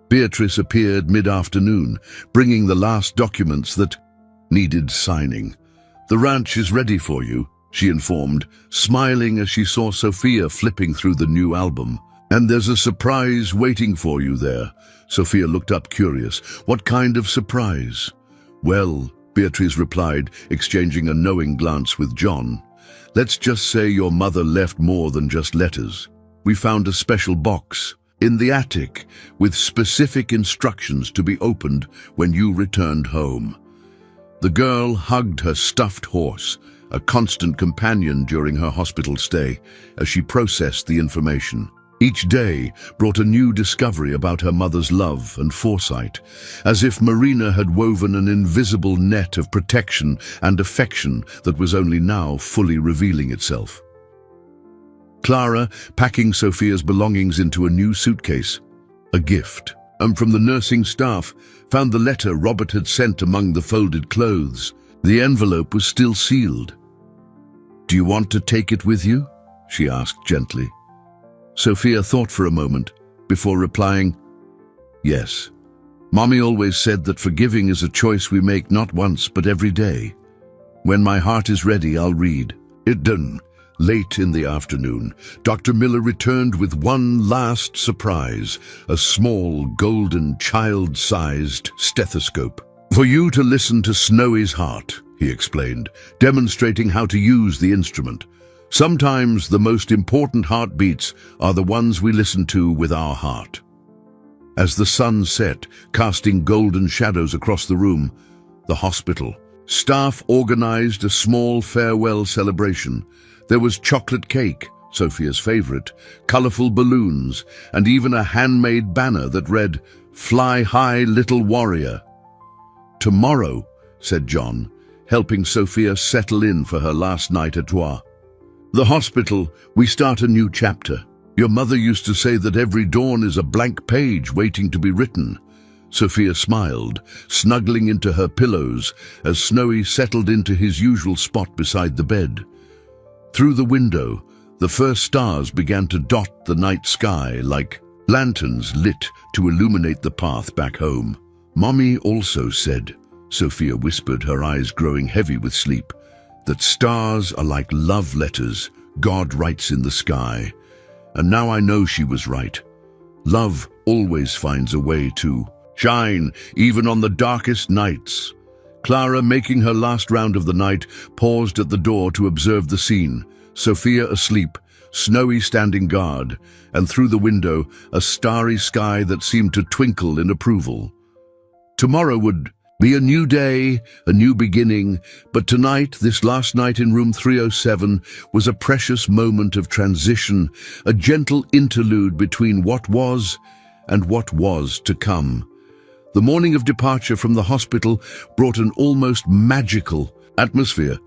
Beatrice appeared mid-afternoon, bringing the last documents that needed signing. "The ranch is ready for you," she informed, smiling as she saw Sophia flipping through the new album. "And there's a surprise waiting for you there." Sophia looked up curious. "What kind of surprise?" "Well," Beatrice replied, exchanging a knowing glance with John, "let's just say your mother left more than just letters. We found a special box in the attic with specific instructions to be opened when you returned home." The girl hugged her stuffed horse, a constant companion during her hospital stay, as she processed the information. Each day brought a new discovery about her mother's love and foresight, as if Marina had woven an invisible net of protection and affection that was only now fully revealing itself. Clara, packing Sophia's belongings into a new suitcase, a gift, and from the nursing staff, found the letter Robert had sent among the folded clothes. The envelope was still sealed. "Do you want to take it with you?" she asked gently. Sophia thought for a moment before replying, "Yes. Mommy always said that forgiving is a choice we make not once but every day. When my heart is ready, I'll read it." Done. Late in the afternoon, Dr. Miller returned with one last surprise, a small, golden, child-sized stethoscope. "For you to listen to Snowy's heart," he explained, demonstrating how to use the instrument. "Sometimes the most important heartbeats are the ones we listen to with our heart." As the sun set, casting golden shadows across the room, the hospital staff organized a small farewell celebration. There was chocolate cake, Sophia's favorite, colorful balloons, and even a handmade banner that read, "Fly high, little warrior." "Tomorrow," said John, helping Sophia settle in for her last night at Troyes. "The hospital, we start a new chapter. Your mother used to say that every dawn is a blank page waiting to be written." Sophia smiled, snuggling into her pillows as Snowy settled into his usual spot beside the bed. Through the window, the first stars began to dot the night sky like lanterns lit to illuminate the path back home. "Mommy also said," Sophia whispered, her eyes growing heavy with sleep, "that stars are like love letters God writes in the sky. And now I know she was right. Love always finds a way to shine, even on the darkest nights." Clara, making her last round of the night, paused at the door to observe the scene. Sophia asleep, Snowy standing guard, and through the window, a starry sky that seemed to twinkle in approval. Tomorrow would be a new day, a new beginning, but tonight, this last night in room 307, was a precious moment of transition, a gentle interlude between what was and what was to come. The morning of departure from the hospital brought an almost magical atmosphere.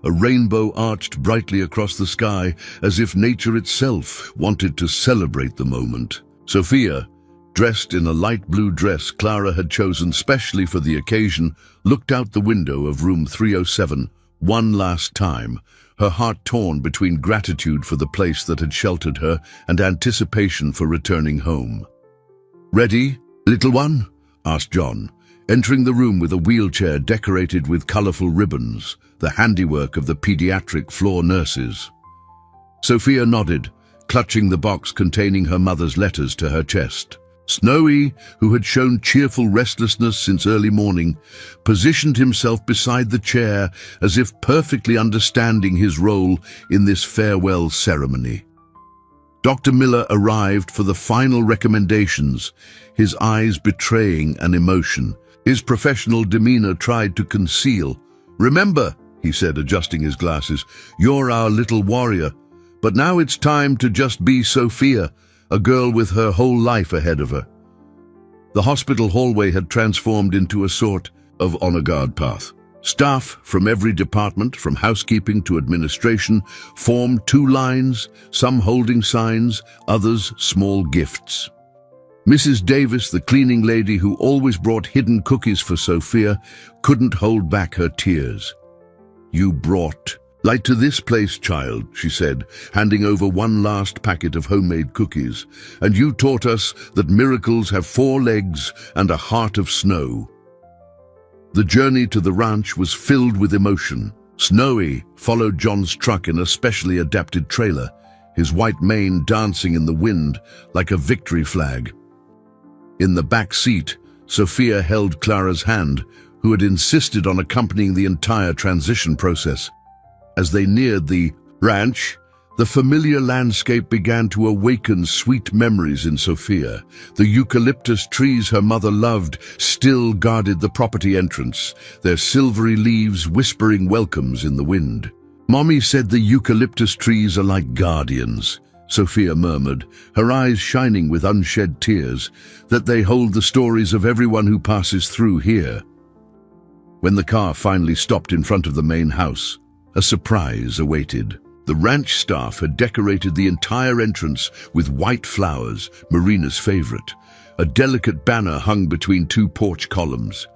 A rainbow arched brightly across the sky, as if nature itself wanted to celebrate the moment. Sophia, dressed in a light blue dress Clara had chosen specially for the occasion, looked out the window of room 307 one last time, her heart torn between gratitude for the place that had sheltered her and anticipation for returning home. "Ready, little one?" asked John, entering the room with a wheelchair decorated with colorful ribbons, the handiwork of the pediatric floor nurses. Sophia nodded, clutching the box containing her mother's letters to her chest. Snowy, who had shown cheerful restlessness since early morning, positioned himself beside the chair as if perfectly understanding his role in this farewell ceremony. Dr. Miller arrived for the final recommendations, his eyes betraying an emotion. His professional demeanor tried to conceal. "Remember," he said, adjusting his glasses, "you're our little warrior. But now it's time to just be Sophia, a girl with her whole life ahead of her." The hospital hallway had transformed into a sort of honor guard path. Staff from every department, from housekeeping to administration, formed two lines, some holding signs, others small gifts. Mrs. Davis, the cleaning lady who always brought hidden cookies for Sophia, couldn't hold back her tears. "You brought light to this place, child," she said, handing over one last packet of homemade cookies. "And you taught us that miracles have 4 legs and a heart of snow." The journey to the ranch was filled with emotion. Snowy followed John's truck in a specially adapted trailer, his white mane dancing in the wind like a victory flag. In the back seat, Sophia held Clara's hand, who had insisted on accompanying the entire transition process. As they neared the ranch, the familiar landscape began to awaken sweet memories in Sophia. The eucalyptus trees her mother loved still guarded the property entrance, their silvery leaves whispering welcomes in the wind. "Mommy said the eucalyptus trees are like guardians," Sophia murmured, her eyes shining with unshed tears, "that they hold the stories of everyone who passes through here." When the car finally stopped in front of the main house, a surprise awaited. The ranch staff had decorated the entire entrance with white flowers, Marina's favorite. A delicate banner hung between 2 porch columns.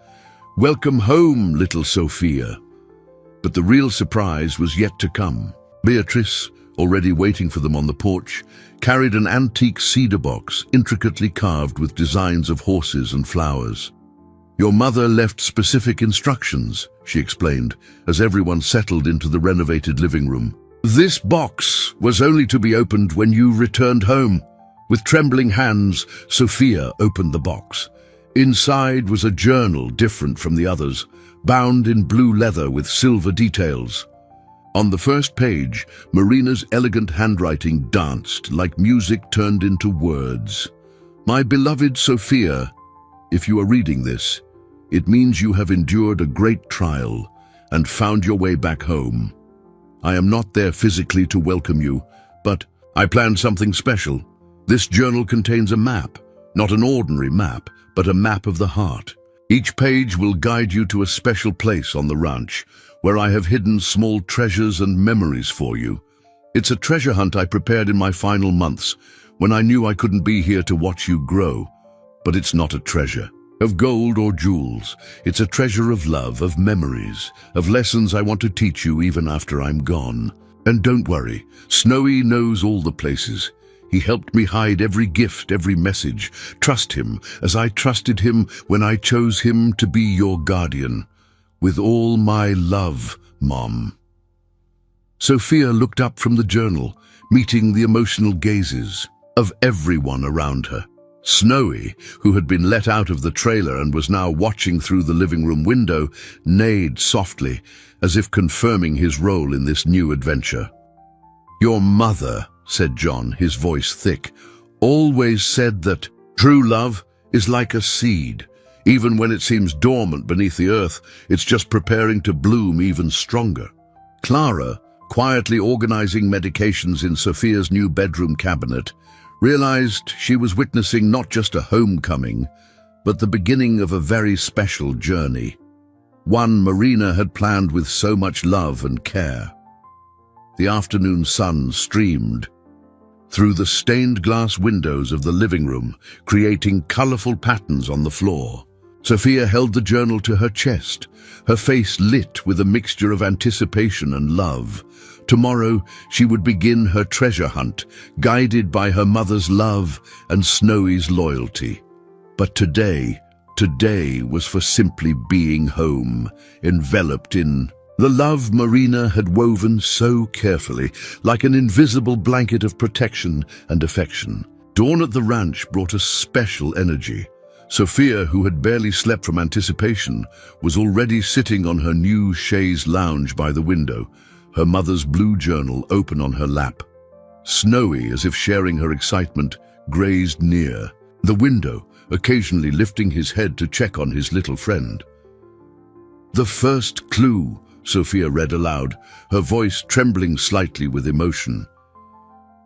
"Welcome home, little Sophia." But the real surprise was yet to come. Beatrice, already waiting for them on the porch, carried an antique cedar box intricately carved with designs of horses and flowers. "Your mother left specific instructions," she explained, as everyone settled into the renovated living room. "This box was only to be opened when you returned home." With trembling hands, Sophia opened the box. Inside was a journal different from the others, bound in blue leather with silver details. On the first page, Marina's elegant handwriting danced like music turned into words. "My beloved Sophia, if you are reading this, it means you have endured a great trial and found your way back home. I am not there physically to welcome you, but I planned something special. This journal contains a map, not an ordinary map, but a map of the heart. Each page will guide you to a special place on the ranch, where I have hidden small treasures and memories for you. It's a treasure hunt I prepared in my final months, when I knew I couldn't be here to watch you grow. But it's not a treasure of gold or jewels. It's a treasure of love, of memories, of lessons I want to teach you even after I'm gone. And don't worry, Snowy knows all the places. He helped me hide every gift, every message. Trust him, as I trusted him when I chose him to be your guardian. With all my love, Mom." Sophia looked up from the journal, meeting the emotional gazes of everyone around her. Snowy, who had been let out of the trailer and was now watching through the living room window, neighed softly, as if confirming his role in this new adventure. "Your mother," said John, his voice thick, "always said that true love is like a seed. Even when it seems dormant beneath the earth, it's just preparing to bloom even stronger." Clara, quietly organizing medications in Sophia's new bedroom cabinet, realized she was witnessing not just a homecoming, but the beginning of a very special journey. One Marina had planned with so much love and care. The afternoon sun streamed through the stained glass windows of the living room, creating colorful patterns on the floor. Sophia held the journal to her chest, her face lit with a mixture of anticipation and love. Tomorrow, she would begin her treasure hunt, guided by her mother's love and Snowy's loyalty. But today was for simply being home, enveloped in the love Marina had woven so carefully, like an invisible blanket of protection and affection. Dawn at the ranch brought a special energy. Sophia, who had barely slept from anticipation, was already sitting on her new chaise lounge by the window, her mother's blue journal open on her lap. Snowy, as if sharing her excitement, grazed near the window, occasionally lifting his head to check on his little friend. "The first clue," Sophia read aloud, her voice trembling slightly with emotion,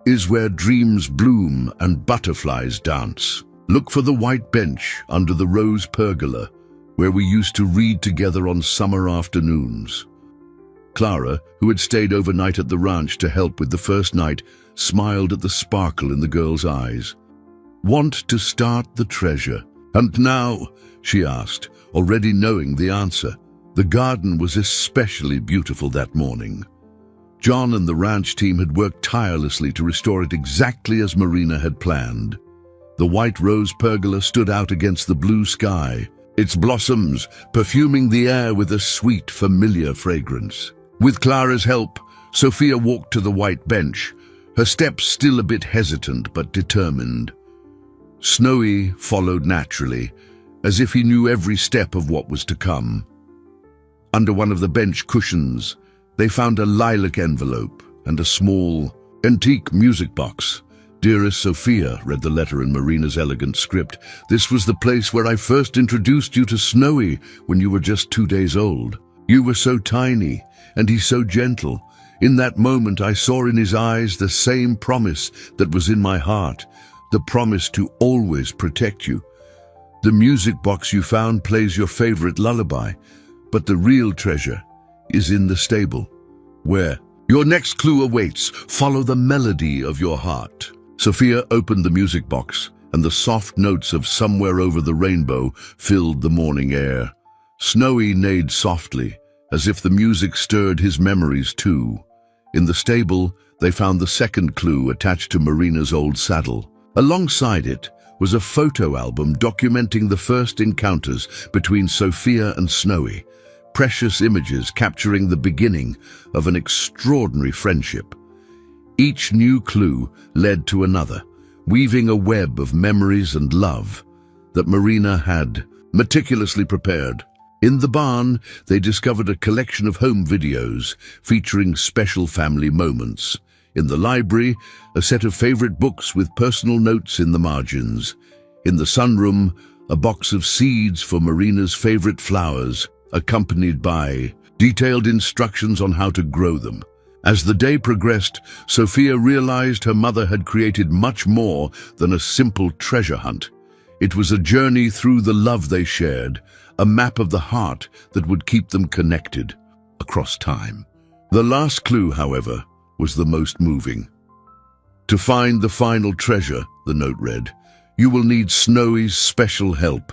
"is where dreams bloom and butterflies dance. Look for the white bench under the rose pergola, where we used to read together on summer afternoons." Clara, who had stayed overnight at the ranch to help with the first night, smiled at the sparkle in the girl's eyes. "Want to start the treasure hunt now?" she asked, already knowing the answer. The garden was especially beautiful that morning. John and the ranch team had worked tirelessly to restore it exactly as Marina had planned. The white rose pergola stood out against the blue sky, its blossoms perfuming the air with a sweet, familiar fragrance. With Clara's help, Sophia walked to the white bench, her steps still a bit hesitant but determined. Snowy followed naturally, as if he knew every step of what was to come. Under one of the bench cushions, they found a lilac envelope and a small, antique music box. "Dearest Sophia," read the letter in Marina's elegant script, "this was the place where I first introduced you to Snowy when you were just 2 days old. You were so tiny, and he's so gentle. In that moment I saw in his eyes the same promise that was in my heart, the promise to always protect you. The music box you found plays your favorite lullaby, but the real treasure is in the stable, where your next clue awaits. Follow the melody of your heart." Sophia opened the music box, and the soft notes of "Somewhere Over the Rainbow" filled the morning air. Snowy neighed softly, as if the music stirred his memories too. In the stable, they found the second clue attached to Marina's old saddle. Alongside it was a photo album documenting the first encounters between Sophia and Snowy, precious images capturing the beginning of an extraordinary friendship. Each new clue led to another, weaving a web of memories and love that Marina had meticulously prepared. In the barn, they discovered a collection of home videos featuring special family moments. In the library, a set of favorite books with personal notes in the margins. In the sunroom, a box of seeds for Marina's favorite flowers, accompanied by detailed instructions on how to grow them. As the day progressed, Sophia realized her mother had created much more than a simple treasure hunt. It was a journey through the love they shared, a map of the heart that would keep them connected across time. The last clue, however, was the most moving. "To find the final treasure," the note read, "you will need Snowy's special help.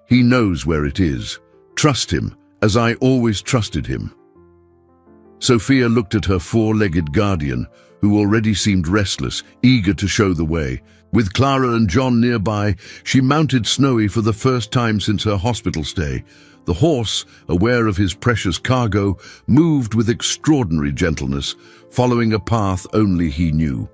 He knows where it is. Trust him, as I always trusted him." Sophia looked at her four-legged guardian, who already seemed restless, eager to show the way. With Clara and John nearby, she mounted Snowy for the first time since her hospital stay. The horse, aware of his precious cargo, moved with extraordinary gentleness, following a path only he knew.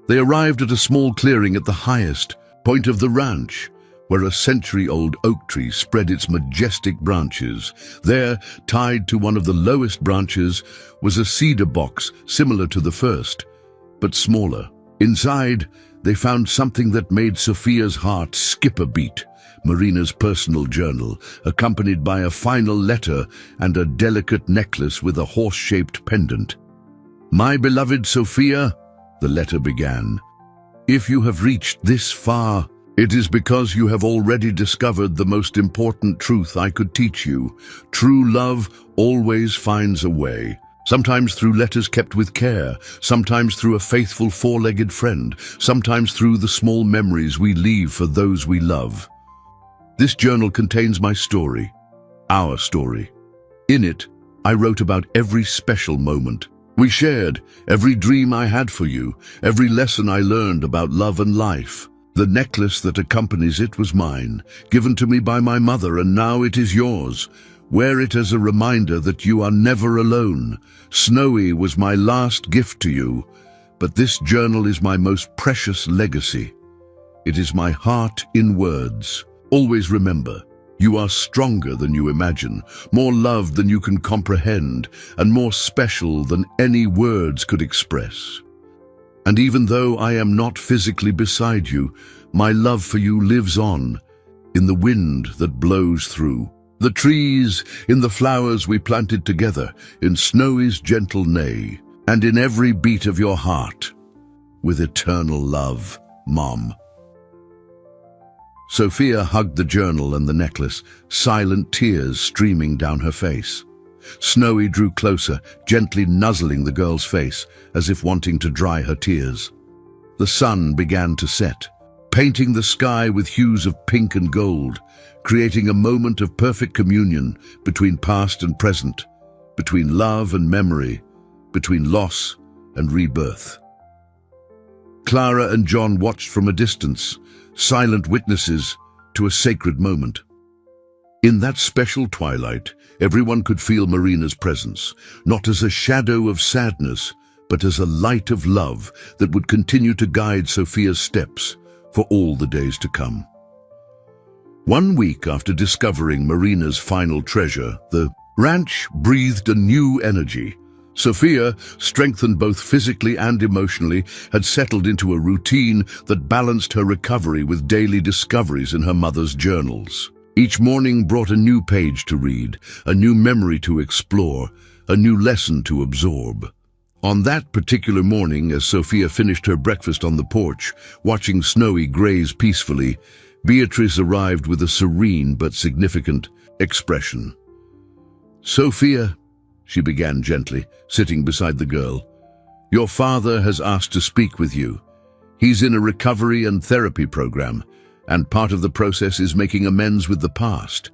They arrived at a small clearing at the highest point of the ranch, where a century-old oak tree spread its majestic branches. There, tied to one of the lowest branches, was a cedar box similar to the first, but smaller. Inside, they found something that made Sophia's heart skip a beat. Marina's personal journal, accompanied by a final letter and a delicate necklace with a horse-shaped pendant. "My beloved Sophia," the letter began, "if you have reached this far, it is because you have already discovered the most important truth I could teach you. True love always finds a way. Sometimes through letters kept with care, sometimes through a faithful four-legged friend, sometimes through the small memories we leave for those we love. This journal contains my story, our story. In it, I wrote about every special moment, We shared every dream I had for you, every lesson I learned about love and life. The necklace that accompanies it was mine, given to me by my mother, and now it is yours. Wear it as a reminder that you are never alone. Snowy was my last gift to you, but this journal is my most precious legacy. It is my heart in words. Always remember, you are stronger than you imagine, more loved than you can comprehend, and more special than any words could express. And even though I am not physically beside you, my love for you lives on, in the wind that blows through the trees, in the flowers we planted together, in Snowy's gentle neigh, and in every beat of your heart. With eternal love, Mom. Sophia hugged the journal and the necklace, silent tears streaming down her face. Snowy drew closer, gently nuzzling the girl's face, as if wanting to dry her tears. The sun began to set, painting the sky with hues of pink and gold, creating a moment of perfect communion between past and present, between love and memory, between loss and rebirth. Clara and John watched from a distance, silent witnesses to a sacred moment. In that special twilight, everyone could feel Marina's presence, not as a shadow of sadness, but as a light of love that would continue to guide Sophia's steps for all the days to come. 1 week after discovering Marina's final treasure, the ranch breathed a new energy. Sophia, strengthened both physically and emotionally, had settled into a routine that balanced her recovery with daily discoveries in her mother's journals. Each morning brought a new page to read, a new memory to explore, a new lesson to absorb. On that particular morning, as Sophia finished her breakfast on the porch, watching Snowy graze peacefully, Beatrice arrived with a serene but significant expression. "Sophia," she began gently, sitting beside the girl, "your father has asked to speak with you. He's in a recovery and therapy program, and part of the process is making amends with the past.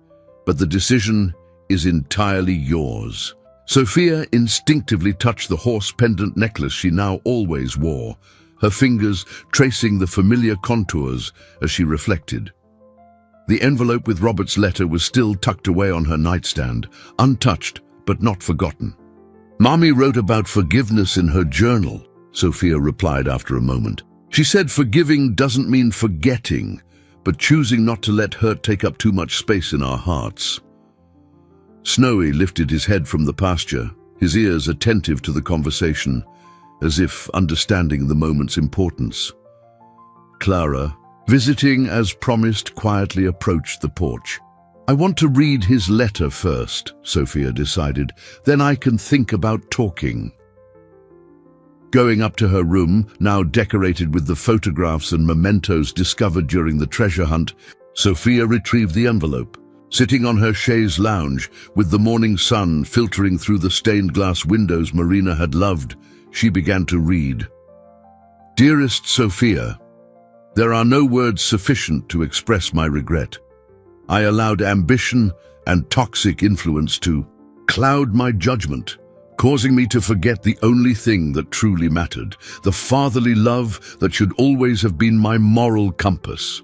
But the decision is entirely yours." Sophia instinctively touched the horse pendant necklace she now always wore, her fingers tracing the familiar contours as she reflected. The envelope with Robert's letter was still tucked away on her nightstand, untouched but not forgotten. "Mommy wrote about forgiveness in her journal," Sophia replied after a moment. "She said forgiving doesn't mean forgetting, but choosing not to let hurt take up too much space in our hearts." Snowy lifted his head from the pasture, his ears attentive to the conversation, as if understanding the moment's importance. Clara, visiting as promised, quietly approached the porch. "I want to read his letter first," Sophia decided. "Then I can think about talking." Going up to her room, now decorated with the photographs and mementos discovered during the treasure hunt, Sophia retrieved the envelope. Sitting on her chaise lounge, with the morning sun filtering through the stained glass windows Marina had loved, she began to read. "Dearest Sophia, there are no words sufficient to express my regret. I allowed ambition and toxic influence to cloud my judgment, causing me to forget the only thing that truly mattered, the fatherly love that should always have been my moral compass.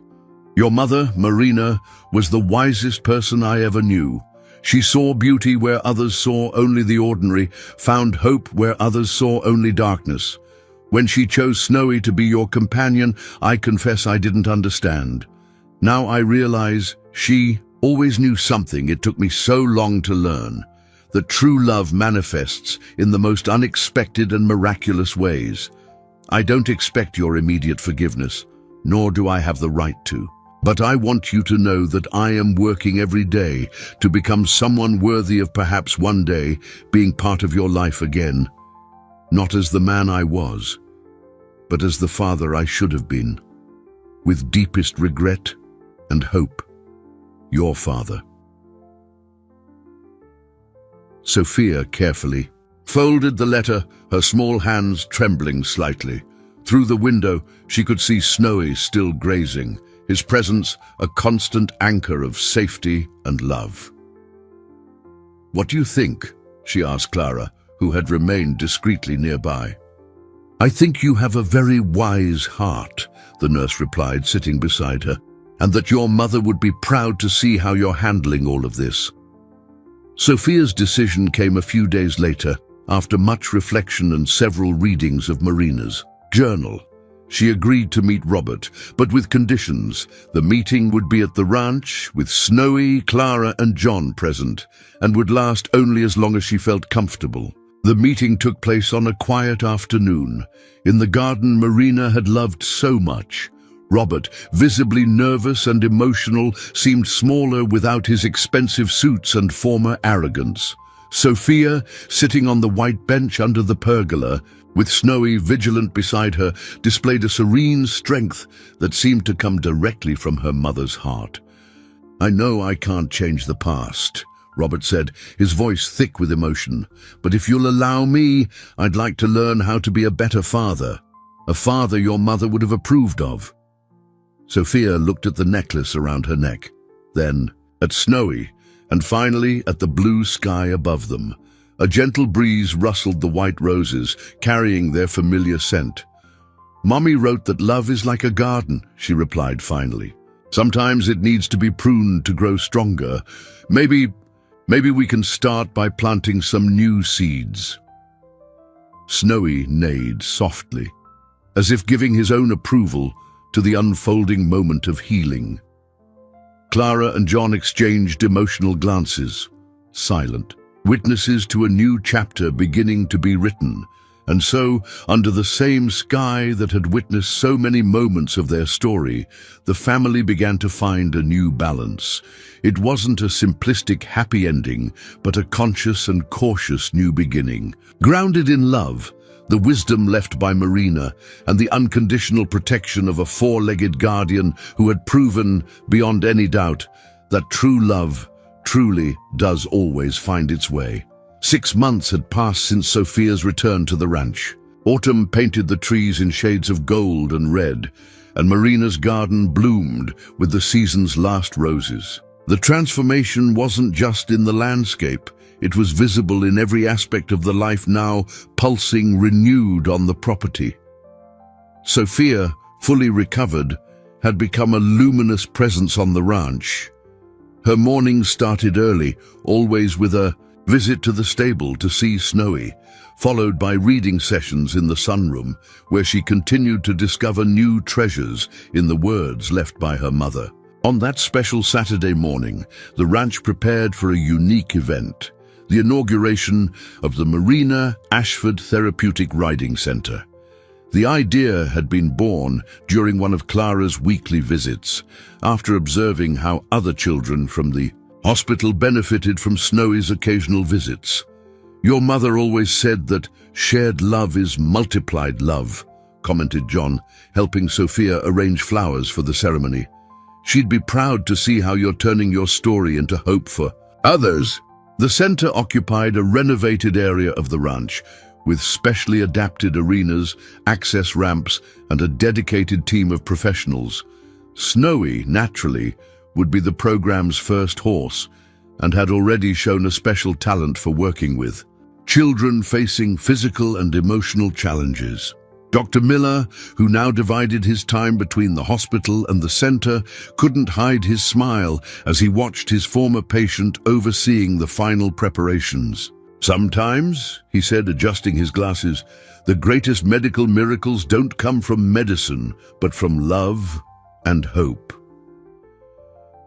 Your mother, Marina, was the wisest person I ever knew. She saw beauty where others saw only the ordinary, found hope where others saw only darkness. When she chose Snowy to be your companion, I confess I didn't understand. Now I realize she always knew something it took me so long to learn, that true love manifests in the most unexpected and miraculous ways. I don't expect your immediate forgiveness, nor do I have the right to. But I want you to know that I am working every day to become someone worthy of perhaps one day being part of your life again. Not as the man I was, but as the father I should have been. With deepest regret and hope, your father." Sophia carefully folded the letter, her small hands trembling slightly. Through the window, she could see Snowy still grazing, his presence a constant anchor of safety and love. "What do you think?" she asked Clara, who had remained discreetly nearby. "I think you have a very wise heart," the nurse replied, sitting beside her, "and that your mother would be proud to see how you're handling all of this." Sophia's decision came a few days later, after much reflection and several readings of Marina's journal. She agreed to meet Robert, but with conditions. The meeting would be at the ranch, with Snowy, Clara and John present, and would last only as long as she felt comfortable. The meeting took place on a quiet afternoon, in the garden Marina had loved so much. Robert, visibly nervous and emotional, seemed smaller without his expensive suits and former arrogance. Sophia, sitting on the white bench under the pergola, with Snowy vigilant beside her, displayed a serene strength that seemed to come directly from her mother's heart. "I know I can't change the past," Robert said, his voice thick with emotion, "but if you'll allow me, I'd like to learn how to be a better father, a father your mother would have approved of." Sophia looked at the necklace around her neck, then at Snowy, and finally at the blue sky above them. A gentle breeze rustled the white roses, carrying their familiar scent. "Mommy wrote that love is like a garden," she replied finally. "Sometimes it needs to be pruned to grow stronger. Maybe we can start by planting some new seeds." Snowy neighed softly, as if giving his own approval to the unfolding moment of healing. Clara and John exchanged emotional glances, silent, witnesses to a new chapter beginning to be written. And so, under the same sky that had witnessed so many moments of their story, the family began to find a new balance. It wasn't a simplistic happy ending, but a conscious and cautious new beginning. Grounded in love, the wisdom left by Marina, and the unconditional protection of a four-legged guardian who had proven, beyond any doubt, that true love truly does always find its way. 6 months had passed since Sophia's return to the ranch. Autumn painted the trees in shades of gold and red, and Marina's garden bloomed with the season's last roses. The transformation wasn't just in the landscape, it was visible in every aspect of the life now pulsing renewed on the property. Sophia, fully recovered, had become a luminous presence on the ranch. Her mornings started early, always with a visit to the stable to see Snowy, followed by reading sessions in the sunroom, where she continued to discover new treasures in the words left by her mother. On that special Saturday morning, the ranch prepared for a unique event, the inauguration of the Marina Ashford Therapeutic Riding Center. The idea had been born during one of Clara's weekly visits, after observing how other children from the hospital benefited from Snowy's occasional visits. "Your mother always said that shared love is multiplied love," commented John, helping Sophia arrange flowers for the ceremony. "She'd be proud to see how you're turning your story into hope for others." The center occupied a renovated area of the ranch, with specially adapted arenas, access ramps, and a dedicated team of professionals. Snowy, naturally, would be the program's first horse, and had already shown a special talent for working with children facing physical and emotional challenges. Dr. Miller, who now divided his time between the hospital and the center, couldn't hide his smile as he watched his former patient overseeing the final preparations. "Sometimes," he said, adjusting his glasses, "the greatest medical miracles don't come from medicine, but from love and hope."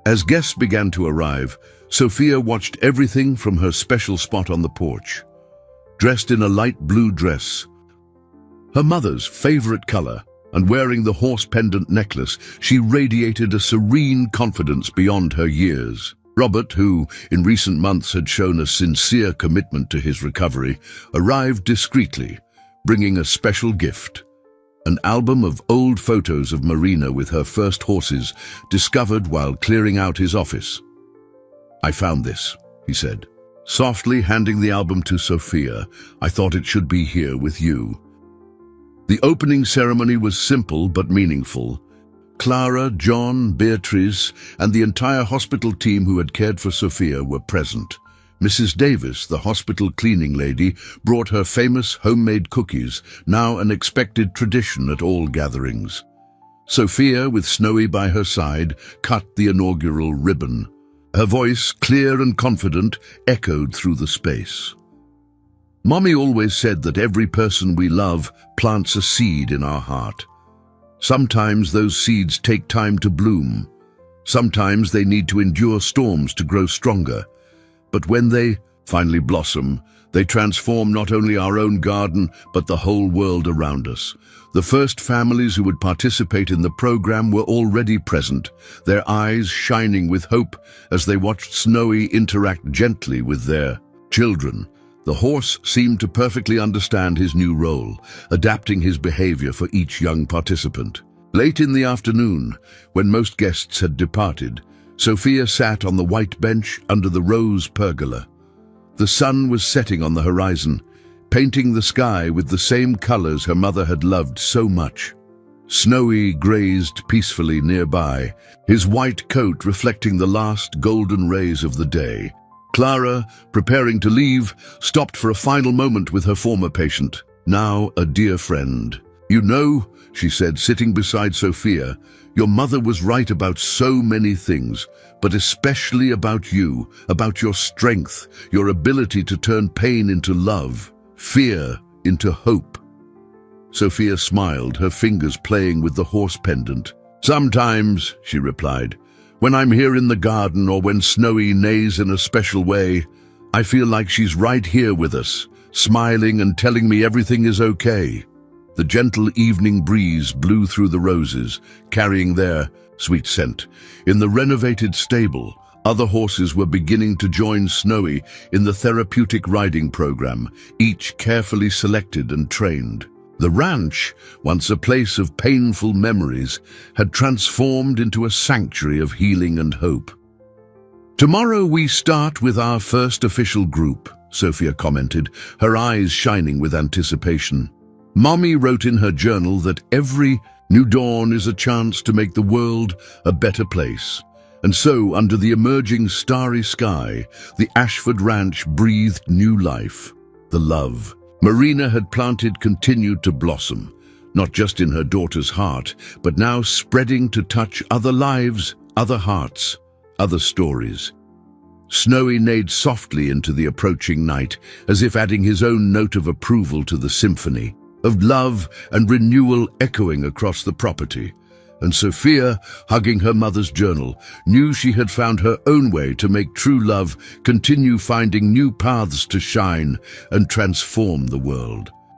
As guests began to arrive, Sophia watched everything from her special spot on the porch. Dressed in a light blue dress, her mother's favorite color, and wearing the horse pendant necklace, she radiated a serene confidence beyond her years. Robert, who in recent months had shown a sincere commitment to his recovery, arrived discreetly, bringing a special gift. An album of old photos of Marina with her first horses, discovered while clearing out his office. "I found this," he said, softly handing the album to Sophia. "I thought it should be here with you." The opening ceremony was simple but meaningful. Clara, John, Beatrice, and the entire hospital team who had cared for Sophia were present. Mrs. Davis, the hospital cleaning lady, brought her famous homemade cookies, now an expected tradition at all gatherings. Sophia, with Snowy by her side, cut the inaugural ribbon. Her voice, clear and confident, echoed through the space. Mommy always said that every person we love plants a seed in our heart. Sometimes those seeds take time to bloom. Sometimes they need to endure storms to grow stronger. But when they finally blossom, they transform not only our own garden, but the whole world around us. The first families who would participate in the program were already present, their eyes shining with hope as they watched Snowy interact gently with their children. The horse seemed to perfectly understand his new role, adapting his behavior for each young participant. Late in the afternoon, when most guests had departed, Sophia sat on the white bench under the rose pergola. The sun was setting on the horizon, painting the sky with the same colors her mother had loved so much. Snowy grazed peacefully nearby, his white coat reflecting the last golden rays of the day. Clara, preparing to leave, stopped for a final moment with her former patient, now a dear friend. "You know," she said, sitting beside Sophia, "your mother was right about so many things, but especially about you, about your strength, your ability to turn pain into love, fear into hope." Sophia smiled, her fingers playing with the horse pendant. "Sometimes," she replied, "when I'm here in the garden or when Snowy neighs in a special way, I feel like she's right here with us, smiling and telling me everything is okay." The gentle evening breeze blew through the roses, carrying their sweet scent. In the renovated stable, other horses were beginning to join Snowy in the therapeutic riding program, each carefully selected and trained. The ranch, once a place of painful memories, had transformed into a sanctuary of healing and hope. "Tomorrow we start with our first official group," Sophia commented, her eyes shining with anticipation. Mommy wrote in her journal that every new dawn is a chance to make the world a better place. And so, under the emerging starry sky, the Ashford Ranch breathed new life. The love Marina had planted continued to blossom, not just in her daughter's heart, but now spreading to touch other lives, other hearts, other stories. Snowy neighed softly into the approaching night, as if adding his own note of approval to the symphony of love and renewal echoing across the property. And Sophia, hugging her mother's journal, knew she had found her own way to make true love continue finding new paths to shine and transform the world.